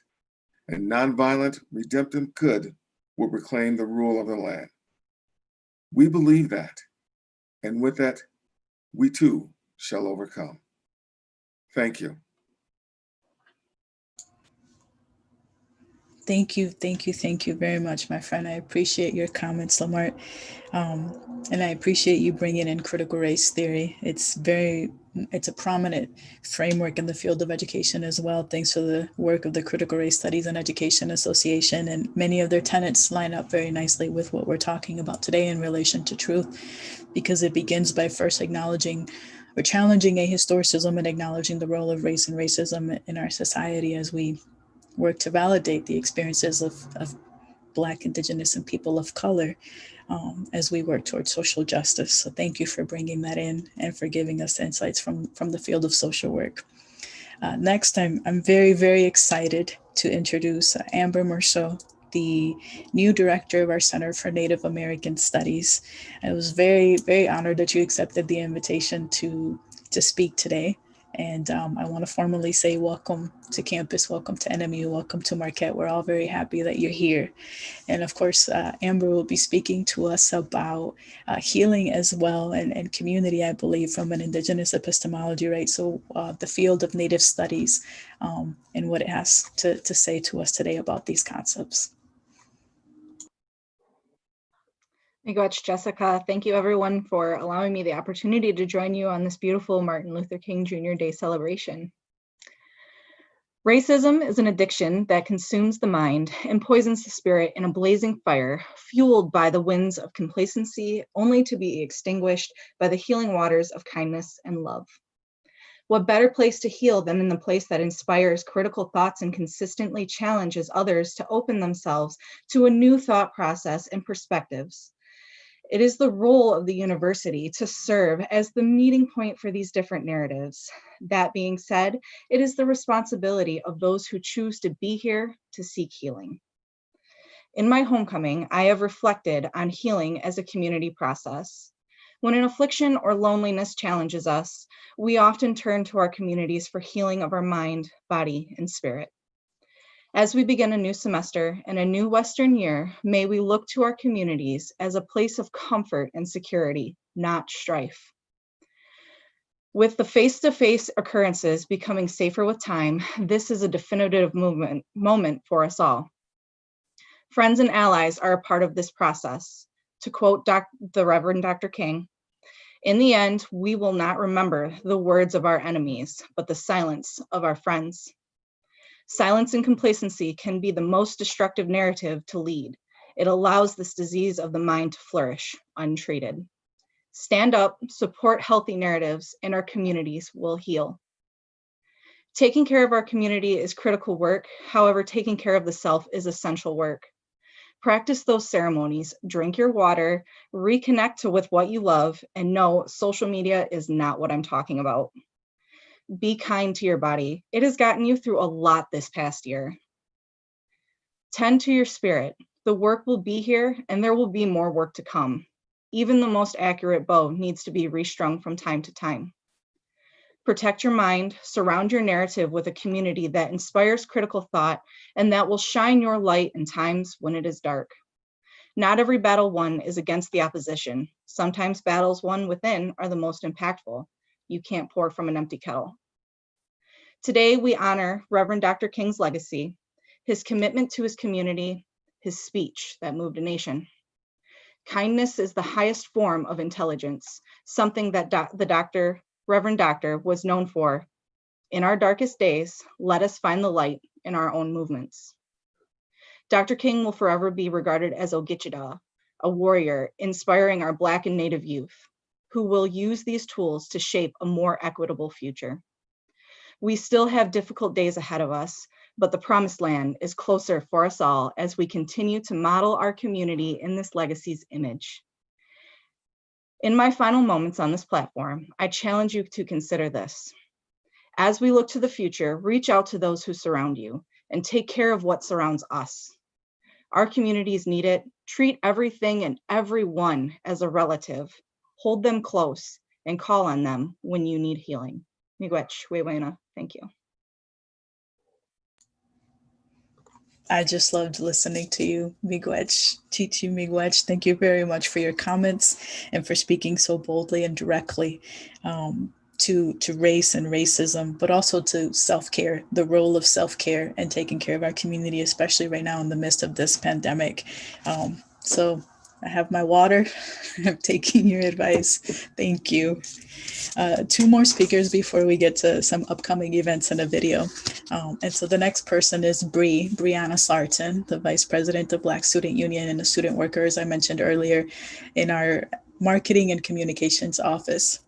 and nonviolent, redemptive good will reclaim the rule of the land. We believe that, and with that, we too shall overcome. Thank you. Thank you very much, my friend. I appreciate your comments, Lamart. And I appreciate you bringing in critical race theory. It's a prominent framework in the field of education as well, thanks to the work of the Critical Race Studies and Education Association. And many of their tenets line up very nicely with what we're talking about today in relation to truth, because it begins by first acknowledging or challenging a historicism and acknowledging the role of race and racism in our society as we work to validate the experiences of Black, Indigenous, and people of color as we work towards social justice. So thank you for bringing that in and for giving us insights from the field of social work. Next, I'm very, very excited to introduce Amber Merceau, the new director of our Center for Native American Studies. I was very, very honored that you accepted the invitation to speak today. And I want to formally say welcome to campus, welcome to NMU, welcome to Marquette. We're all very happy that you're here. And of course, Amber will be speaking to us about healing as well and community, I believe, from an Indigenous epistemology, right? So the field of Native studies and what it has to say to us today about these concepts. Thank you much, Jessica. Thank you everyone for allowing me the opportunity to join you on this beautiful Martin Luther King Jr. Day celebration. Racism is an addiction that consumes the mind and poisons the spirit in a blazing fire, fueled by the winds of complacency, only to be extinguished by the healing waters of kindness and love. What better place to heal than in the place that inspires critical thoughts and consistently challenges others to open themselves to a new thought process and perspectives. It is the role of the university to serve as the meeting point for these different narratives. That being said, it is the responsibility of those who choose to be here to seek healing. In my homecoming, I have reflected on healing as a community process. When an affliction or loneliness challenges us, we often turn to our communities for healing of our mind, body, and spirit. As we begin a new semester and a new Western year, may we look to our communities as a place of comfort and security, not strife. With the face-to-face occurrences becoming safer with time, this is a definitive moment for us all. Friends and allies are a part of this process. To quote the Reverend Dr. King, "In the end, we will not remember the words of our enemies, but the silence of our friends." Silence and complacency can be the most destructive narrative to lead. It allows this disease of the mind to flourish untreated. Stand up, support healthy narratives, and our communities will heal. Taking care of our community is critical work. However, taking care of the self is essential work. Practice those ceremonies, drink your water, reconnect with what you love, and no, social media is not what I'm talking about. Be kind to your body. It has gotten you through a lot this past year. Tend to your spirit. The work will be here, and there will be more work to come. Even the most accurate bow needs to be restrung from time to time. Protect your mind, surround your narrative with a community that inspires critical thought and that will shine your light in times when it is dark. Not every battle won is against the opposition. Sometimes battles won within are the most impactful. You can't pour from an empty kettle. Today, we honor Reverend Dr. King's legacy, his commitment to his community, his speech that moved a nation. Kindness is the highest form of intelligence, something that the Reverend Doctor was known for. In our darkest days, let us find the light in our own movements. Dr. King will forever be regarded as Ogichida, a warrior inspiring our Black and Native youth, who will use these tools to shape a more equitable future. We still have difficult days ahead of us, but the promised land is closer for us all as we continue to model our community in this legacy's image. In my final moments on this platform, I challenge you to consider this. As we look to the future, reach out to those who surround you and take care of what surrounds us. Our communities need it. Treat everything and everyone as a relative. Hold them close and call on them when you need healing. Miigwech, Wewena. Thank you. I just loved listening to you, Miigwech. Chichi Miigwech, thank you very much for your comments and for speaking so boldly and directly to race and racism, but also to self-care, the role of self-care and taking care of our community, especially right now in the midst of this pandemic. So I have my water. I'm taking your advice. Thank you. Two more speakers before we get to some upcoming events and a video. And so the next person is Brianna Sarton, the Vice President of Black Student Union and the Student Workers I mentioned earlier in our Marketing and Communications office.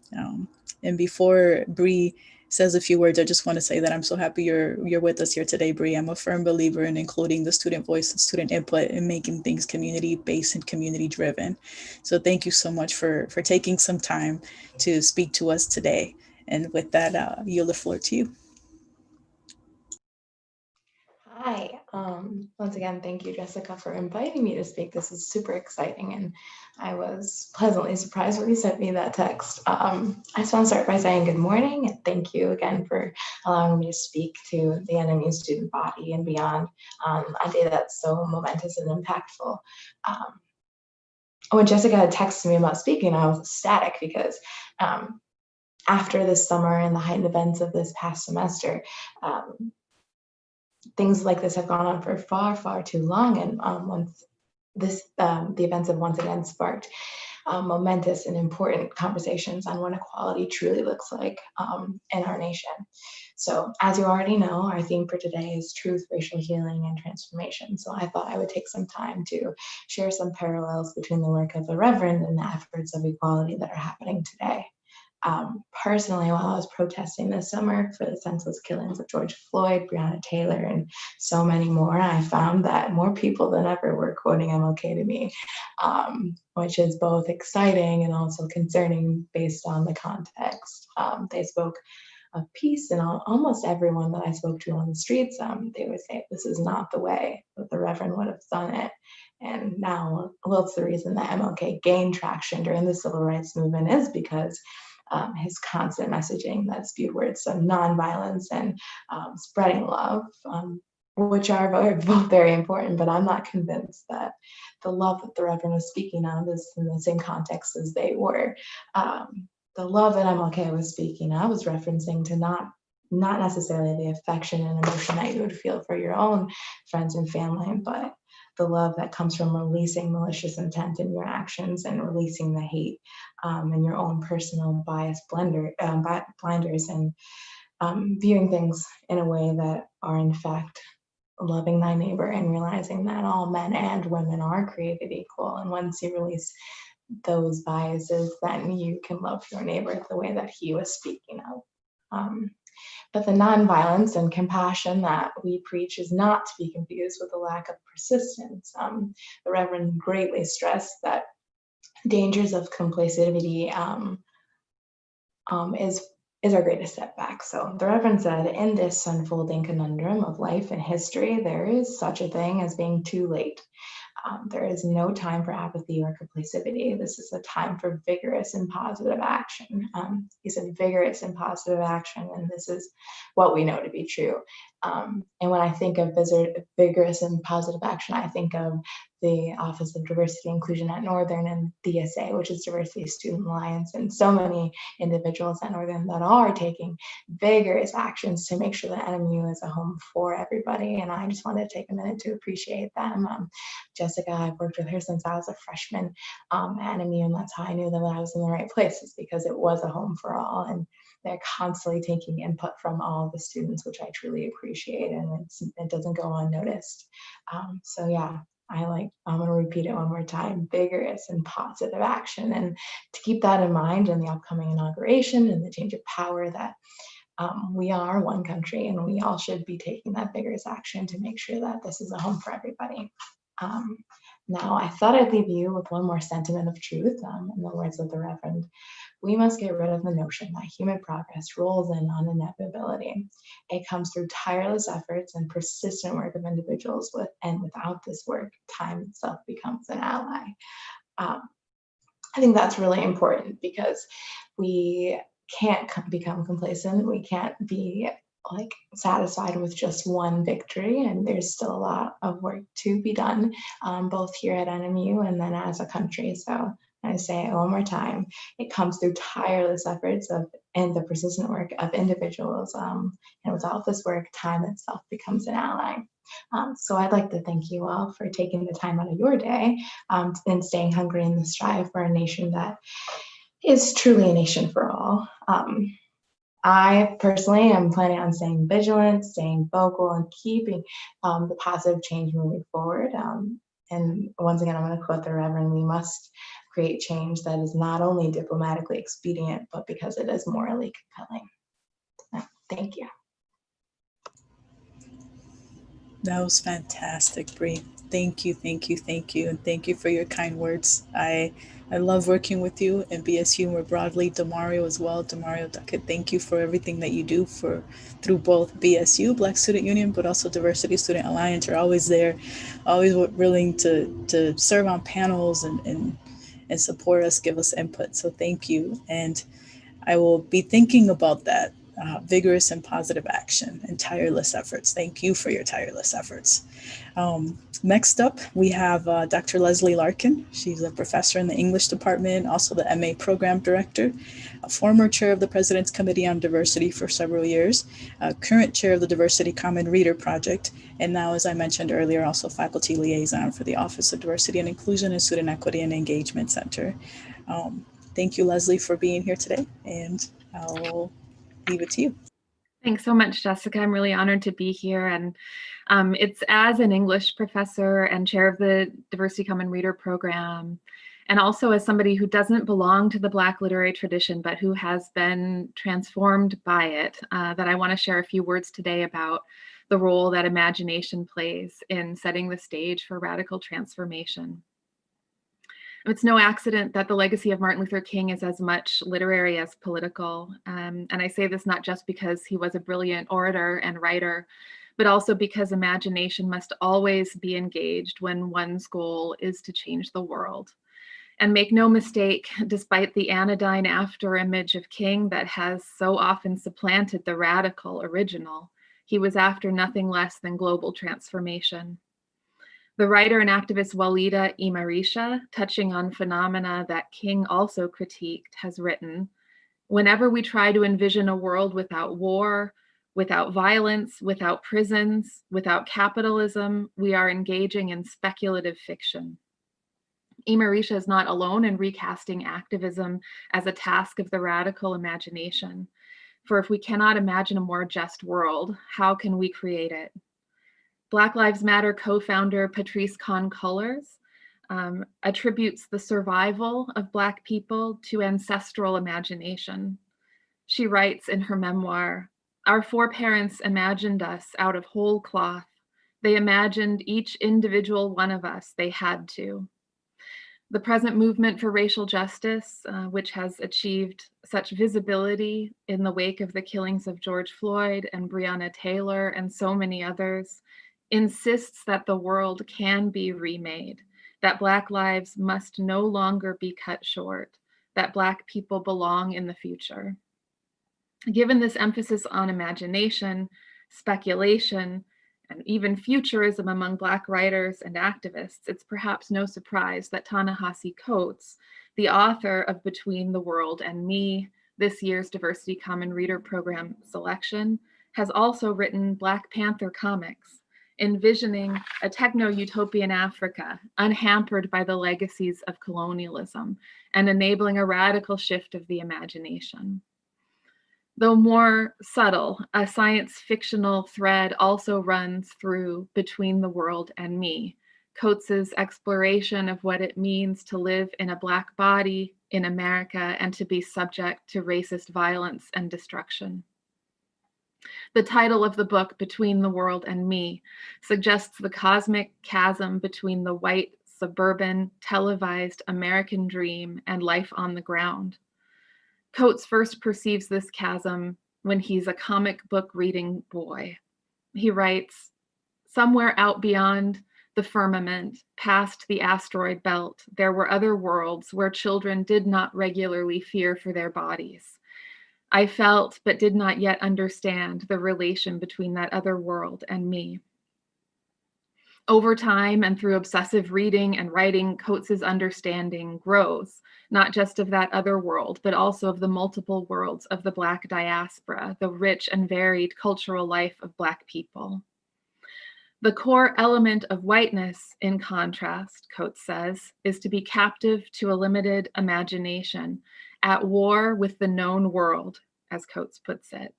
And before Brie says a few words, I just want to say that I'm so happy you're with us here today, Brie. I'm a firm believer in including the student voice and student input and making things community-based and community-driven. So thank you so much for taking some time to speak to us today. And with that, I yield the floor to you. Hi. Once again, thank you, Jessica, for inviting me to speak. This is super exciting, and I was pleasantly surprised when you sent me that text. I just want to start by saying good morning, and thank you again for allowing me to speak to the NMU student body and beyond on a day that's so momentous and impactful. When Jessica had texted me about speaking, I was ecstatic because after this summer and the heightened events of this past semester, things like this have gone on for far, far too long. And once the events have once again sparked momentous and important conversations on what equality truly looks like in our nation. So as you already know, our theme for today is truth, racial healing, and transformation. So I thought I would take some time to share some parallels between the work of the Reverend and the efforts of equality that are happening today. Personally, while I was protesting this summer for the senseless killings of George Floyd, Breonna Taylor, and so many more, I found that more people than ever were quoting MLK to me, which is both exciting and also concerning based on the context. They spoke of peace, and almost everyone that I spoke to on the streets, they would say, this is not the way that the Reverend would have done it. And now, well, it's the reason that MLK gained traction during the civil rights movement is because his constant messaging that spewed words of nonviolence and spreading love, which are both very important, but I'm not convinced that the love that the Reverend was speaking of is in the same context as they were. the love that MLK was speaking of was referencing to not necessarily the affection and emotion that you would feel for your own friends and family, but the love that comes from releasing malicious intent in your actions and releasing the hate and your own personal bias blinders and viewing things in a way that are in fact loving thy neighbor and realizing that all men and women are created equal. And once you release those biases, then you can love your neighbor the way that he was speaking of. But the nonviolence and compassion that we preach is not to be confused with a lack of persistence. The Reverend greatly stressed that dangers of complacency is our greatest setback. So the Reverend said, in this unfolding conundrum of life and history, there is such a thing as being too late. There is no time for apathy or complacency. This is a time for vigorous and positive action. He said vigorous and positive action, and this is what we know to be true. And when I think of vigorous and positive action, I think of the Office of Diversity Inclusion at Northern and DSA, which is Diversity Student Alliance, and so many individuals at Northern that are taking vigorous actions to make sure that NMU is a home for everybody. And I just wanted to take a minute to appreciate them. Jessica, I've worked with her since I was a freshman at NMU, and that's how I knew that I was in the right place, is because it was a home for all. And they're constantly taking input from all the students, which I truly appreciate, and it doesn't go unnoticed. So yeah, I'm going to repeat it one more time: vigorous and positive action. And to keep that in mind in the upcoming inauguration and the change of power, that we are one country and we all should be taking that vigorous action to make sure that this is a home for everybody. Now, I thought I'd leave you with one more sentiment of truth, in the words of the Reverend. We must get rid of the notion that human progress rolls in on inevitability. It comes through tireless efforts and persistent work of individuals, and without this work, time itself becomes an ally. I think that's really important, because we can't become complacent. We can't be satisfied with just one victory, and there's still a lot of work to be done, both here at NMU and then as a country. So I say it one more time: it comes through tireless efforts and the persistent work of individuals, and without this work, time itself becomes an ally. So I'd like to thank you all for taking the time out of your day and staying hungry in the strive for a nation that is truly a nation for all. I personally am planning on staying vigilant, staying vocal, and keeping the positive change moving forward. And once again, I'm going to quote the Reverend: we must create change that is not only diplomatically expedient, but because it is morally compelling. Thank you. That was fantastic, Brie. Thank you, thank you, thank you, and thank you for your kind words. I love working with you and BSU more broadly. Demario as well. Demario Duckett, thank you for everything that you do through both BSU, Black Student Union, but also Diversity Student Alliance. You're always there, always willing to serve on panels and support us, give us input. So thank you. And I will be thinking about that. Vigorous and positive action and tireless efforts. Thank you for your tireless efforts. Next up, we have Dr. Leslie Larkin. She's a professor in the English department, also the MA program director, a former chair of the President's Committee on Diversity for several years, current chair of the Diversity Common Reader Project, and now, as I mentioned earlier, also faculty liaison for the Office of Diversity and Inclusion and Student Equity and Engagement Center. Thank you, Leslie, for being here today, and I'll leave it to you. Thanks so much, Jessica. I'm really honored to be here. And it's as an English professor and chair of the Diversity Common Reader Program, and also as somebody who doesn't belong to the Black literary tradition, but who has been transformed by it, that I want to share a few words today about the role that imagination plays in setting the stage for radical transformation. It's no accident that the legacy of Martin Luther King is as much literary as political. And I say this not just because he was a brilliant orator and writer, but also because imagination must always be engaged when one's goal is to change the world. And make no mistake, despite the anodyne after image of King that has so often supplanted the radical original, he was after nothing less than global transformation. The writer and activist Walida Imarisha, touching on phenomena that King also critiqued, has written, Whenever we try to envision a world without war, without violence, without prisons, without capitalism, we are engaging in speculative fiction. Marisha is not alone in recasting activism as a task of the radical imagination. For if we cannot imagine a more just world, how can we create it? Black Lives Matter co-founder Patrice Kahn-Cullors attributes the survival of Black people to ancestral imagination. She writes in her memoir, "Our foreparents imagined us out of whole cloth. They imagined each individual one of us. They had to." The present movement for racial justice, which has achieved such visibility in the wake of the killings of George Floyd and Breonna Taylor and so many others, insists that the world can be remade, that Black lives must no longer be cut short, that Black people belong in the future. Given this emphasis on imagination, speculation, and even futurism among Black writers and activists, it's perhaps no surprise that Ta-Nehisi Coates, the author of Between the World and Me, this year's Diversity Common Reader Program selection, has also written Black Panther comics, envisioning a techno-utopian Africa unhampered by the legacies of colonialism and enabling a radical shift of the imagination. Though more subtle, a science fictional thread also runs through Between the World and Me, Coates's exploration of what it means to live in a Black body in America and to be subject to racist violence and destruction. The title of the book, Between the World and Me, suggests the cosmic chasm between the white, suburban, televised American dream and life on the ground. Coates first perceives this chasm when he's a comic book reading boy. He writes, "Somewhere out beyond the firmament, past the asteroid belt, there were other worlds where children did not regularly fear for their bodies. I felt, but did not yet understand the relation between that other world and me." Over time and through obsessive reading and writing, Coates's understanding grows, not just of that other world, but also of the multiple worlds of the Black diaspora, the rich and varied cultural life of Black people. The core element of whiteness, in contrast, Coates says, is to be captive to a limited imagination, at war with the known world, as Coates puts it.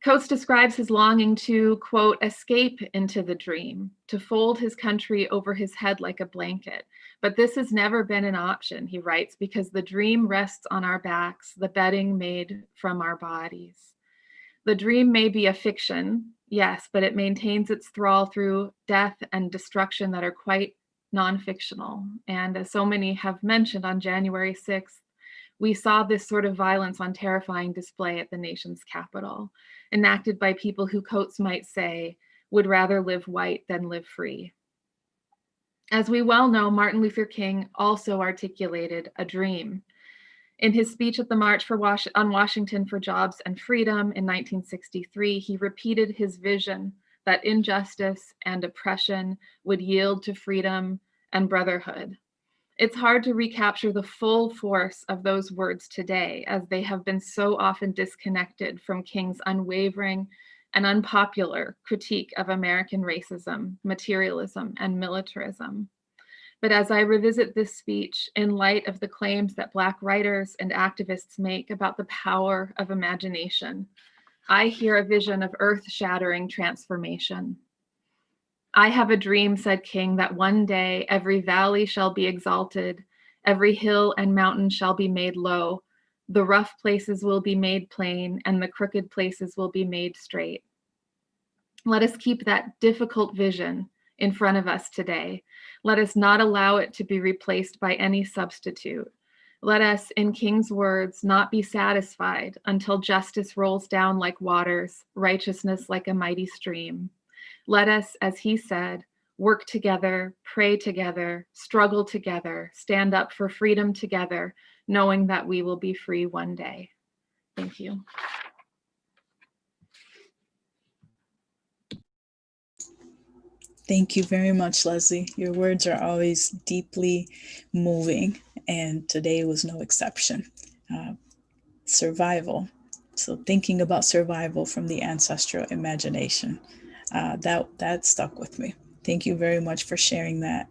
Coates describes his longing to, quote, escape into the dream, to fold his country over his head like a blanket. But this has never been an option, he writes, because the dream rests on our backs, the bedding made from our bodies. The dream may be a fiction, yes, but it maintains its thrall through death and destruction that are quite non-fictional. And as so many have mentioned, on January 6th, we saw this sort of violence on terrifying display at the nation's capital, enacted by people who Coates might say would rather live white than live free. As we well know, Martin Luther King also articulated a dream. In his speech at the March on Washington for Jobs and Freedom in 1963, he repeated his vision that injustice and oppression would yield to freedom and brotherhood. It's hard to recapture the full force of those words today, as they have been so often disconnected from King's unwavering and unpopular critique of American racism, materialism, and militarism. But as I revisit this speech in light of the claims that Black writers and activists make about the power of imagination, I hear a vision of earth-shattering transformation. "I have a dream," said King, "that one day every valley shall be exalted, every hill and mountain shall be made low, the rough places will be made plain, and the crooked places will be made straight." Let us keep that difficult vision in front of us today. Let us not allow it to be replaced by any substitute. Let us, in King's words, not be satisfied until justice rolls down like waters, righteousness like a mighty stream. Let us, as he said, work together, pray together, struggle together, stand up for freedom together, knowing that we will be free one day. Thank you. Thank you very much, Leslie. Your words are always deeply moving, and today was no exception. survival. So thinking about survival from the ancestral imagination, that stuck with me. Thank you very much for sharing that.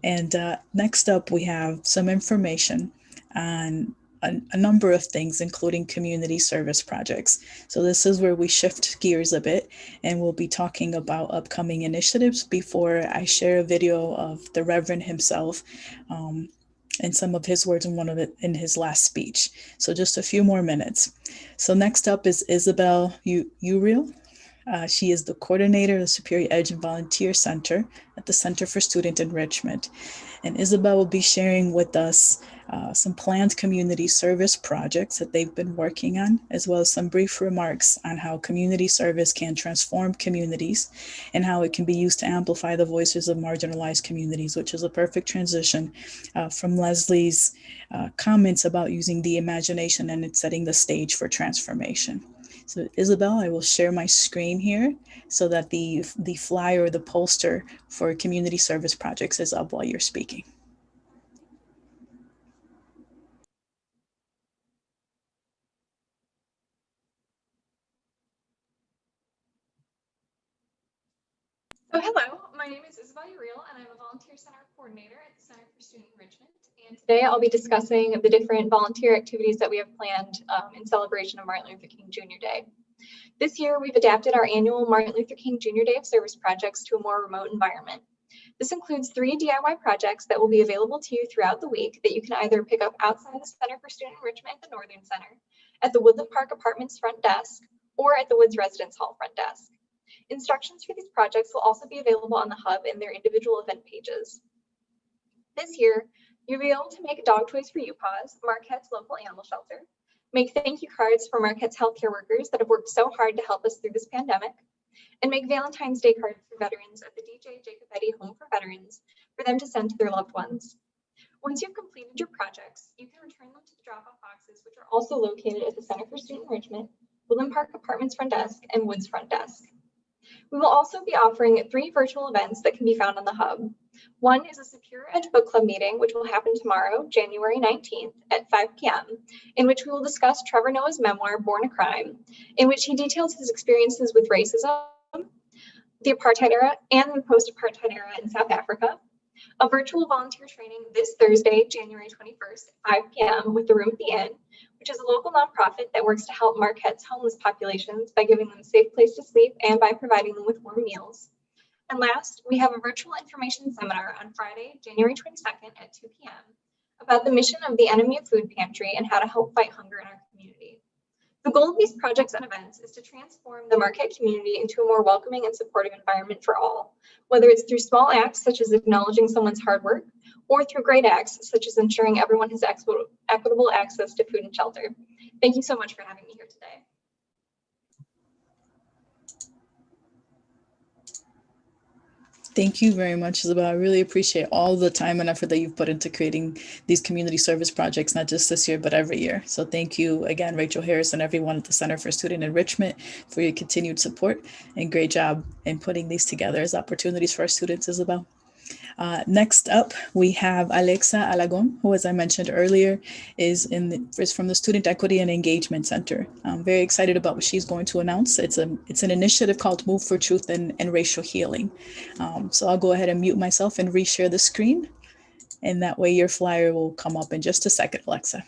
And next up, we have some information on a number of things, including community service projects. So this is where we shift gears a bit, and we'll be talking about upcoming initiatives before I share a video of the Reverend himself and some of his words in his last speech. So just a few more minutes. So next up is Isabel Uriel. She is the coordinator of the Superior Edge and Volunteer Center at the Center for Student Enrichment. And Isabel will be sharing with us some planned community service projects that they've been working on, as well as some brief remarks on how community service can transform communities and how it can be used to amplify the voices of marginalized communities, which is a perfect transition from Leslie's comments about using the imagination and it's setting the stage for transformation. So Isabel, I will share my screen here so that the flyer or the poster for community service projects is up while you're speaking. So hello, my name is Isabel Uriel and I'm a volunteer center coordinator at the Center for Student Enrichment. And today I'll be discussing the different volunteer activities that we have planned in celebration of Martin Luther King Jr. Day. This year, we've adapted our annual Martin Luther King Jr. Day of Service projects to a more remote environment. This includes 3 DIY projects that will be available to you throughout the week that you can either pick up outside the Center for Student Enrichment at the Northern Center, at the Woodland Park Apartments front desk, or at the Woods Residence Hall front desk. Instructions for these projects will also be available on the Hub in their individual event pages. This year, you'll be able to make dog toys for UPAWS, Marquette's local animal shelter, make thank you cards for Marquette's healthcare workers that have worked so hard to help us through this pandemic, and make Valentine's Day cards for veterans at the DJ Jacobetti Home for Veterans for them to send to their loved ones. Once you've completed your projects, you can return them to the drop-off boxes, which are also located at the Center for Student Enrichment, Woodland Park Apartments front desk, and Woods front desk. We will also be offering 3 virtual events that can be found on the Hub. One is a Superior Edge Book Club meeting, which will happen tomorrow, January 19th at 5 p.m., in which we will discuss Trevor Noah's memoir, Born a Crime, in which he details his experiences with racism, the apartheid era, and the post-apartheid era in South Africa. A virtual volunteer training this Thursday, January 21st at 5 p.m. with the Room at the Inn, which is a local nonprofit that works to help Marquette's homeless populations by giving them a safe place to sleep and by providing them with warm meals. And last, we have a virtual information seminar on Friday, January 22nd at 2 p.m. about the mission of the Enemy of Food Pantry and how to help fight hunger in our community. The goal of these projects and events is to transform the Marquette community into a more welcoming and supportive environment for all, whether it's through small acts such as acknowledging someone's hard work, or through great acts such as ensuring everyone has equitable access to food and shelter. Thank you so much for having me here today. Thank you very much, Isabel. I really appreciate all the time and effort that you've put into creating these community service projects, not just this year, but every year. So thank you again, Rachel Harris and everyone at the Center for Student Enrichment for your continued support and great job in putting these together as opportunities for our students, Isabel. Next up, we have Alexa Alagon, who, as I mentioned earlier, is from the Student Equity and Engagement Center. I'm very excited about what she's going to announce. It's an initiative called Move for Truth and Racial Healing. So I'll go ahead and mute myself and reshare the screen, and that way your flyer will come up in just a second, Alexa.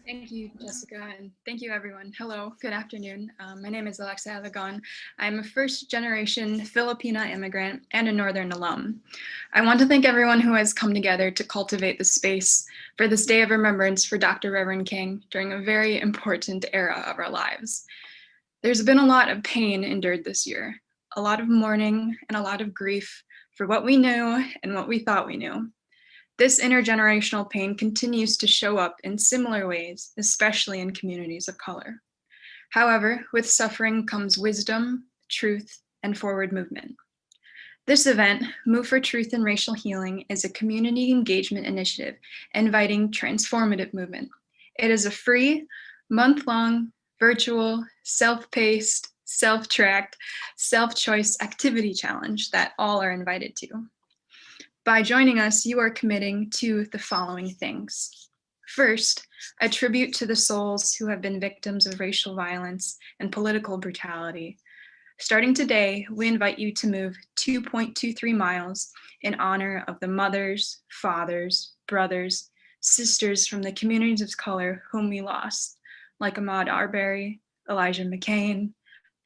Thank you, Jessica, and thank you, everyone. Hello, good afternoon. My name is Alexa Alagon. I'm a first-generation Filipina immigrant and a Northern alum. I want to thank everyone who has come together to cultivate the space for this Day of Remembrance for Dr. Reverend King during a very important era of our lives. There's been a lot of pain endured this year, a lot of mourning and a lot of grief for what we knew and what we thought we knew. This intergenerational pain continues to show up in similar ways, especially in communities of color. However, with suffering comes wisdom, truth, and forward movement. This event, Move for Truth and Racial Healing, is a community engagement initiative inviting transformative movement. It is a free, month-long, virtual, self-paced, self-tracked, self-choice activity challenge that all are invited to. By joining us, you are committing to the following things. First, a tribute to the souls who have been victims of racial violence and political brutality. Starting today, we invite you to move 2.23 miles in honor of the mothers, fathers, brothers, sisters from the communities of color whom we lost, like Ahmaud Arbery, Elijah McCain,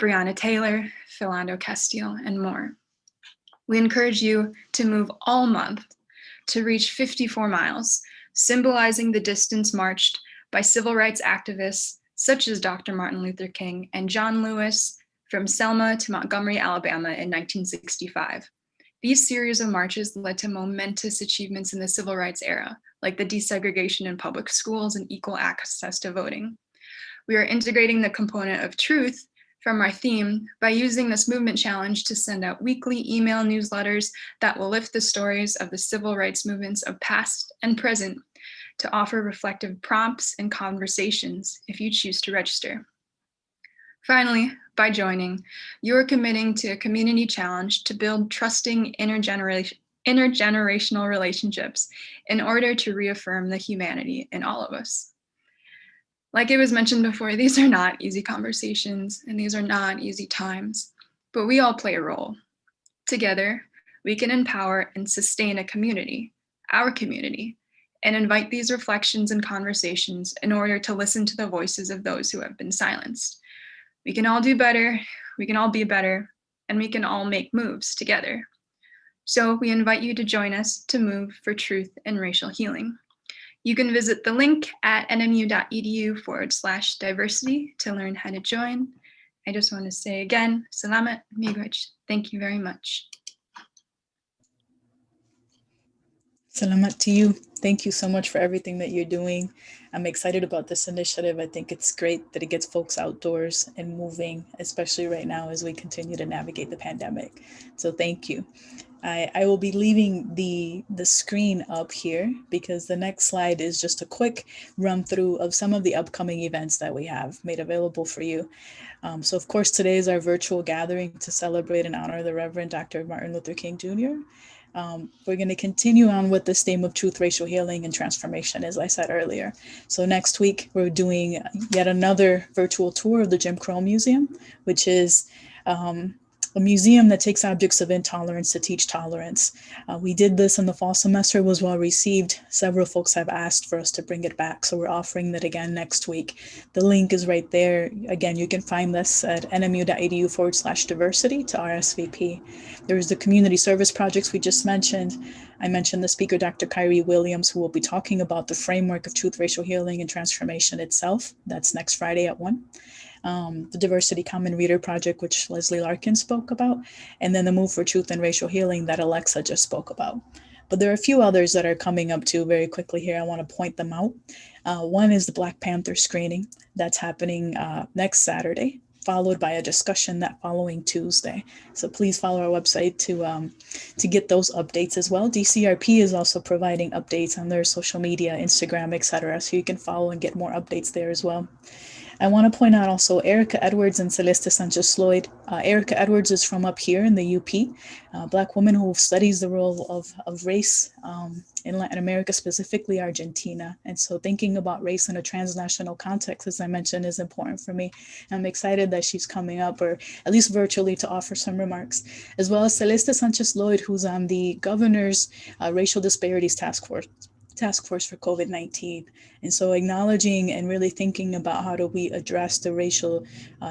Brianna Taylor, Philando Castile, and more. We encourage you to move all month to reach 54 miles, symbolizing the distance marched by civil rights activists such as Dr. Martin Luther King and John Lewis from Selma to Montgomery, Alabama in 1965. These series of marches led to momentous achievements in the civil rights era, like the desegregation in public schools and equal access to voting. We are integrating the component of truth from our theme by using this movement challenge to send out weekly email newsletters that will lift the stories of the civil rights movements of past and present to offer reflective prompts and conversations if you choose to register. Finally, by joining, you are committing to a community challenge to build trusting intergenerational relationships in order to reaffirm the humanity in all of us. Like it was mentioned before, these are not easy conversations and these are not easy times, but we all play a role. Together, we can empower and sustain a community, our community, and invite these reflections and conversations in order to listen to the voices of those who have been silenced. We can all do better, we can all be better, and we can all make moves together. So we invite you to join us to move for truth and racial healing. You can visit the link at nmu.edu/diversity to learn how to join. I just want to say again, Salamat, Miigwech. Thank you very much. Salamat to you. Thank you so much for everything that you're doing. I'm excited about this initiative. I think it's great that it gets folks outdoors and moving, especially right now as we continue to navigate the pandemic. So thank you. I will be leaving the screen up here because the next slide is just a quick run through of some of the upcoming events that we have made available for you. So of course, today is our virtual gathering to celebrate and honor the Reverend Dr. Martin Luther King Jr. We're going to continue on with this theme of truth, racial healing, and transformation, as I said earlier. So next week, we're doing yet another virtual tour of the Jim Crow Museum, which is a museum that takes objects of intolerance to teach tolerance. We did this in the fall semester, it was well received. Several folks have asked for us to bring it back, so we're offering that again next week. The link is right there. Again, you can find this at nmu.edu/diversity to RSVP. There's the community service projects we just mentioned. I mentioned the speaker, Dr. Kyrie Williams, who will be talking about the framework of truth, racial healing, and transformation itself. That's next Friday at 1. The Diversity Common Reader Project, which Leslie Larkin spoke about, and then the Move for Truth and Racial Healing that Alexa just spoke about. But there are a few others that are coming up too very quickly here. I want to point them out. One is the Black Panther screening that's happening next Saturday, followed by a discussion that following Tuesday. So please follow our website to get those updates as well. DCRP is also providing updates on their social media, Instagram, etc. So you can follow and get more updates there as well. I want to point out also Erica Edwards and Celeste Sanchez Lloyd. Erica Edwards is from up here in the UP, a Black woman who studies the role of race in Latin America, specifically Argentina. And so thinking about race in a transnational context, as I mentioned, is important for me. I'm excited that she's coming up, or at least virtually, to offer some remarks, as well as Celeste Sanchez Lloyd, who's on the governor's Racial Disparities Task Force for COVID-19. And so acknowledging and really thinking about how do we address the racial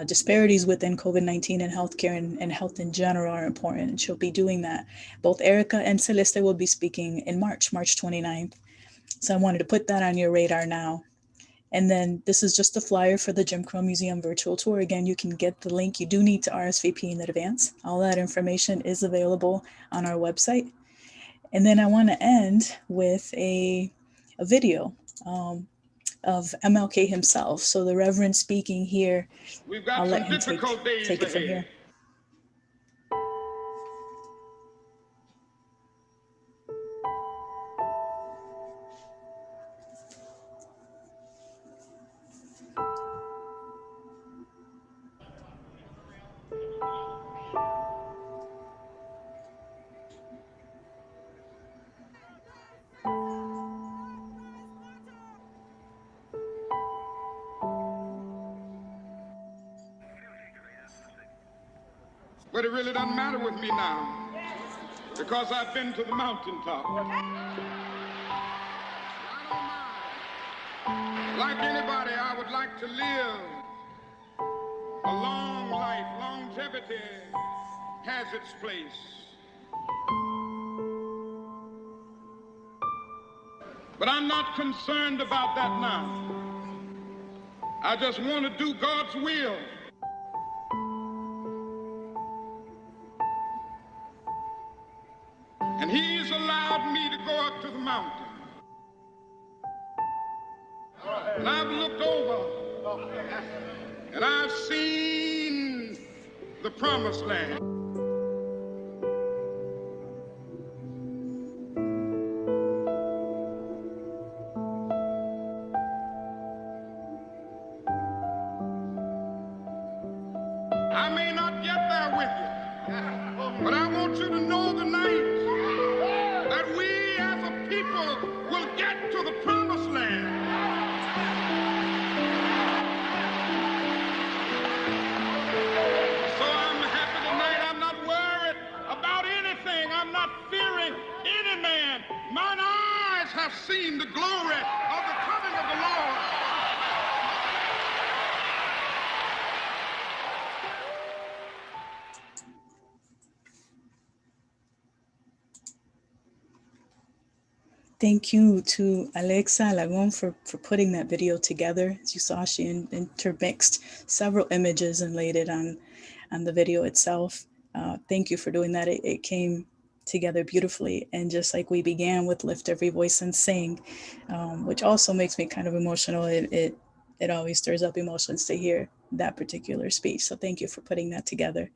disparities within COVID-19 and healthcare and health in general are important. And she'll be doing that. Both Erica and Celeste will be speaking in March 29th. So I wanted to put that on your radar now. And then this is just a flyer for the Jim Crow Museum virtual tour. Again, you can get the link. You do need to RSVP in advance. All that information is available on our website. And then I want to end with a video of MLK himself. So the Reverend speaking here, I'll let him take it from here. But it really doesn't matter with me now, because I've been to the mountaintop. I don't mind. Like anybody, I would like to live a long life. Longevity has its place. But I'm not concerned about that now. I just want to do God's will. And He's allowed me to go up to the mountain. And I've looked over and I've seen the promised land. I may not get there with you, but I want you to know tonight that we as a people will get to the promised land. So I'm happy tonight. I'm not worried about anything. I'm not fearing any man. Mine eyes have seen the glory of the coming of the Lord. Thank you to Alexa Alagon for putting that video together. As you saw, she intermixed several images and laid it on the video itself. Thank you for doing that. It came together beautifully. And just like we began with Lift Every Voice and Sing, which also makes me kind of emotional. It always stirs up emotions to hear that particular speech. So thank you for putting that together.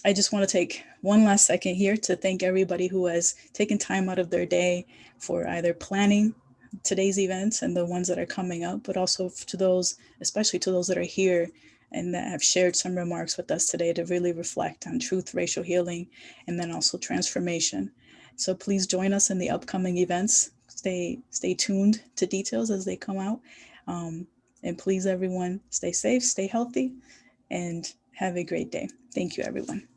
I just want to take one last second here to thank everybody who has taken time out of their day for either planning today's events and the ones that are coming up, but also to those, especially to those that are here and that have shared some remarks with us today to really reflect on truth, racial healing, and then also transformation. So please join us in the upcoming events. Stay tuned to details as they come out. And please, everyone, stay safe, stay healthy, and have a great day. Thank you, everyone.